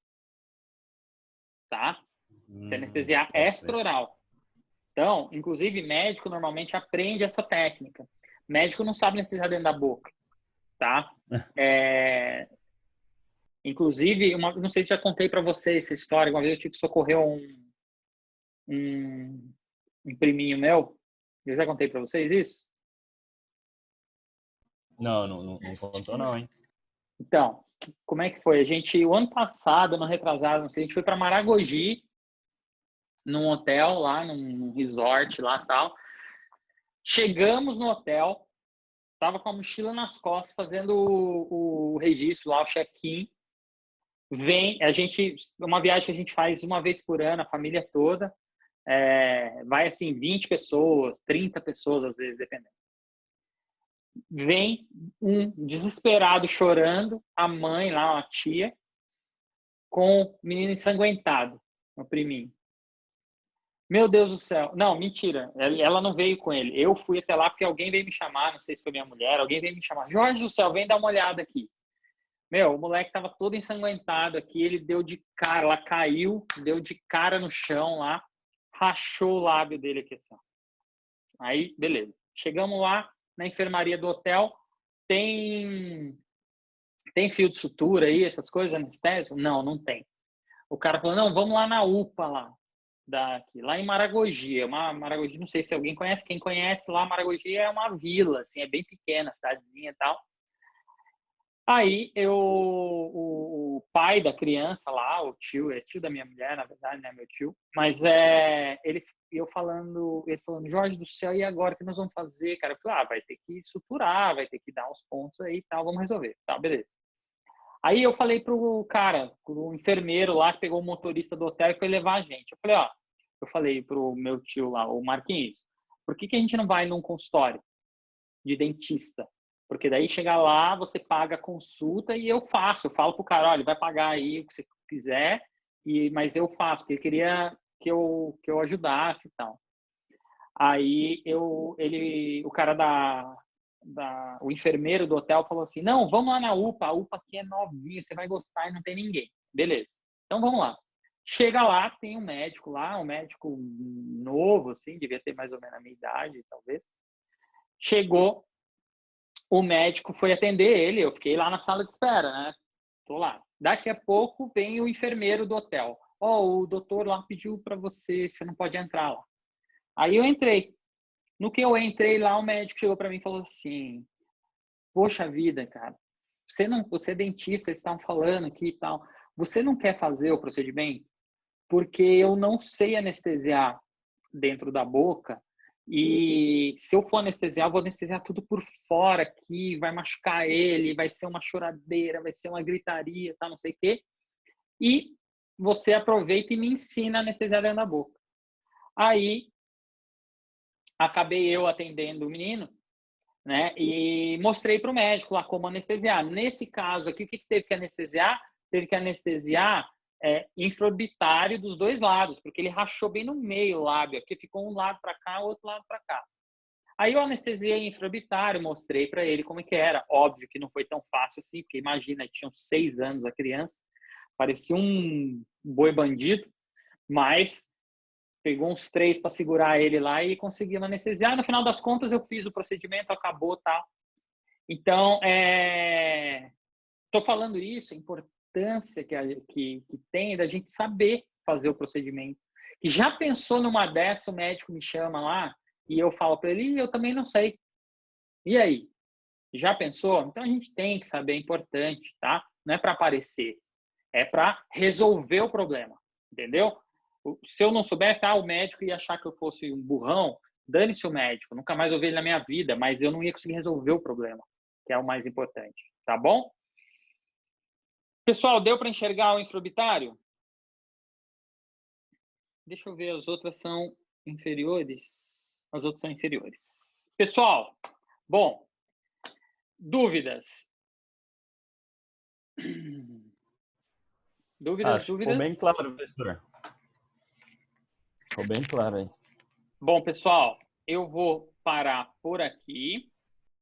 Speaker 1: Tá? Você anestesiar extraoral. Então, inclusive, médico normalmente aprende essa técnica. Médico não sabe anestesiar dentro da boca. Tá? Inclusive, não sei se já contei para vocês essa história. Uma vez eu tive que socorrer um priminho meu. Eu já contei para vocês isso?
Speaker 4: Não contou não, hein?
Speaker 1: Então, como é que foi? O ano passado, ano retrasado, não sei, a gente foi para Maragogi, num hotel lá, num resort lá e tal. Chegamos no hotel, tava com a mochila nas costas, fazendo o registro lá, o check-in. Uma viagem que a gente faz uma vez por ano, a família toda. Vai assim, 20 pessoas, 30 pessoas às vezes, dependendo. Vem um desesperado chorando, a mãe lá, a tia, com o menino ensanguentado, o priminho. Meu Deus do céu. Não, mentira. Ela não veio com ele. Eu fui até lá porque alguém veio me chamar, não sei se foi minha mulher, alguém veio me chamar. Jorge do céu, vem dar uma olhada aqui. Meu, o moleque tava todo ensanguentado aqui, ele deu de cara, ela caiu, deu de cara no chão lá, rachou o lábio dele aqui assim. Aí, beleza. Chegamos lá na enfermaria do hotel, tem fio de sutura aí, essas coisas, anestésio? Não tem. O cara falou, não, vamos lá na UPA lá em Maragogi. Maragogi, não sei se alguém conhece. Quem conhece lá, Maragogi é uma vila, assim, é bem pequena, cidadezinha e tal. Aí o pai da criança lá, o tio, é tio da minha mulher, na verdade, né, meu tio, mas ele falando, Jorge do céu, e agora o que nós vamos fazer, cara? Eu falei, vai ter que suturar, vai ter que dar uns pontos aí e tal, vamos resolver, tá, beleza. Aí eu falei pro cara, pro enfermeiro lá, que pegou o motorista do hotel e foi levar a gente. Eu falei pro meu tio lá, o Marquinhos, por que a gente não vai num consultório de dentista? Porque daí chega lá, você paga a consulta e eu faço. Eu falo pro cara, olha, ele vai pagar aí o que você quiser, mas eu faço, porque ele queria que eu ajudasse e tal. Aí o cara o enfermeiro do hotel falou assim, não, vamos lá na UPA, a UPA aqui é novinha, você vai gostar e não tem ninguém. Beleza, então vamos lá. Chega lá, tem um médico lá, um médico novo, assim, devia ter mais ou menos a minha idade, talvez. Chegou, o médico foi atender ele, eu fiquei lá na sala de espera, né? Tô lá. Daqui a pouco vem o enfermeiro do hotel. O doutor lá pediu para você não pode entrar lá. Aí eu entrei. No que eu entrei lá, o médico chegou para mim e falou assim, poxa vida, cara, você é dentista, eles estavam falando aqui e tal, você não quer fazer o procedimento? Porque eu não sei anestesiar dentro da boca e se eu for anestesiar, eu vou anestesiar tudo por fora aqui, vai machucar ele, vai ser uma choradeira, vai ser uma gritaria, tá, não sei o quê. E você aproveita e me ensina a anestesiar dentro da boca. Aí, acabei eu atendendo o menino, né? E mostrei para o médico lá como anestesiar. Nesse caso aqui, o que teve que anestesiar? Teve que anestesiar infraorbitário dos dois lados, porque ele rachou bem no meio o lábio, porque ficou um lado para cá, o outro lado para cá. Aí eu anestesiei infraorbitário, mostrei para ele como que era. Óbvio que não foi tão fácil assim, porque imagina, tinha uns 6 anos a criança, parecia um boi bandido, mas pegou uns 3 para segurar ele lá e conseguimos anestesiar. No final das contas, eu fiz o procedimento, acabou, tá? Então, estou falando isso, a importância que tem da gente saber fazer o procedimento. E já pensou numa dessa, o médico me chama lá e eu falo para ele, eu também não sei. E aí? Já pensou? Então, a gente tem que saber, é importante, tá? Não é para aparecer, é para resolver o problema, entendeu? Se eu não soubesse, o médico ia achar que eu fosse um burrão, dane-se o médico, nunca mais ouvi ele na minha vida, mas eu não ia conseguir resolver o problema, que é o mais importante, tá bom? Pessoal, deu para enxergar o infraorbitário? Deixa eu ver, as outras são inferiores. As outras são inferiores. Pessoal, bom, dúvidas? Dúvidas?
Speaker 4: Ficou bem claro, professor. Ficou bem claro aí.
Speaker 1: Bom, pessoal, eu vou parar por aqui.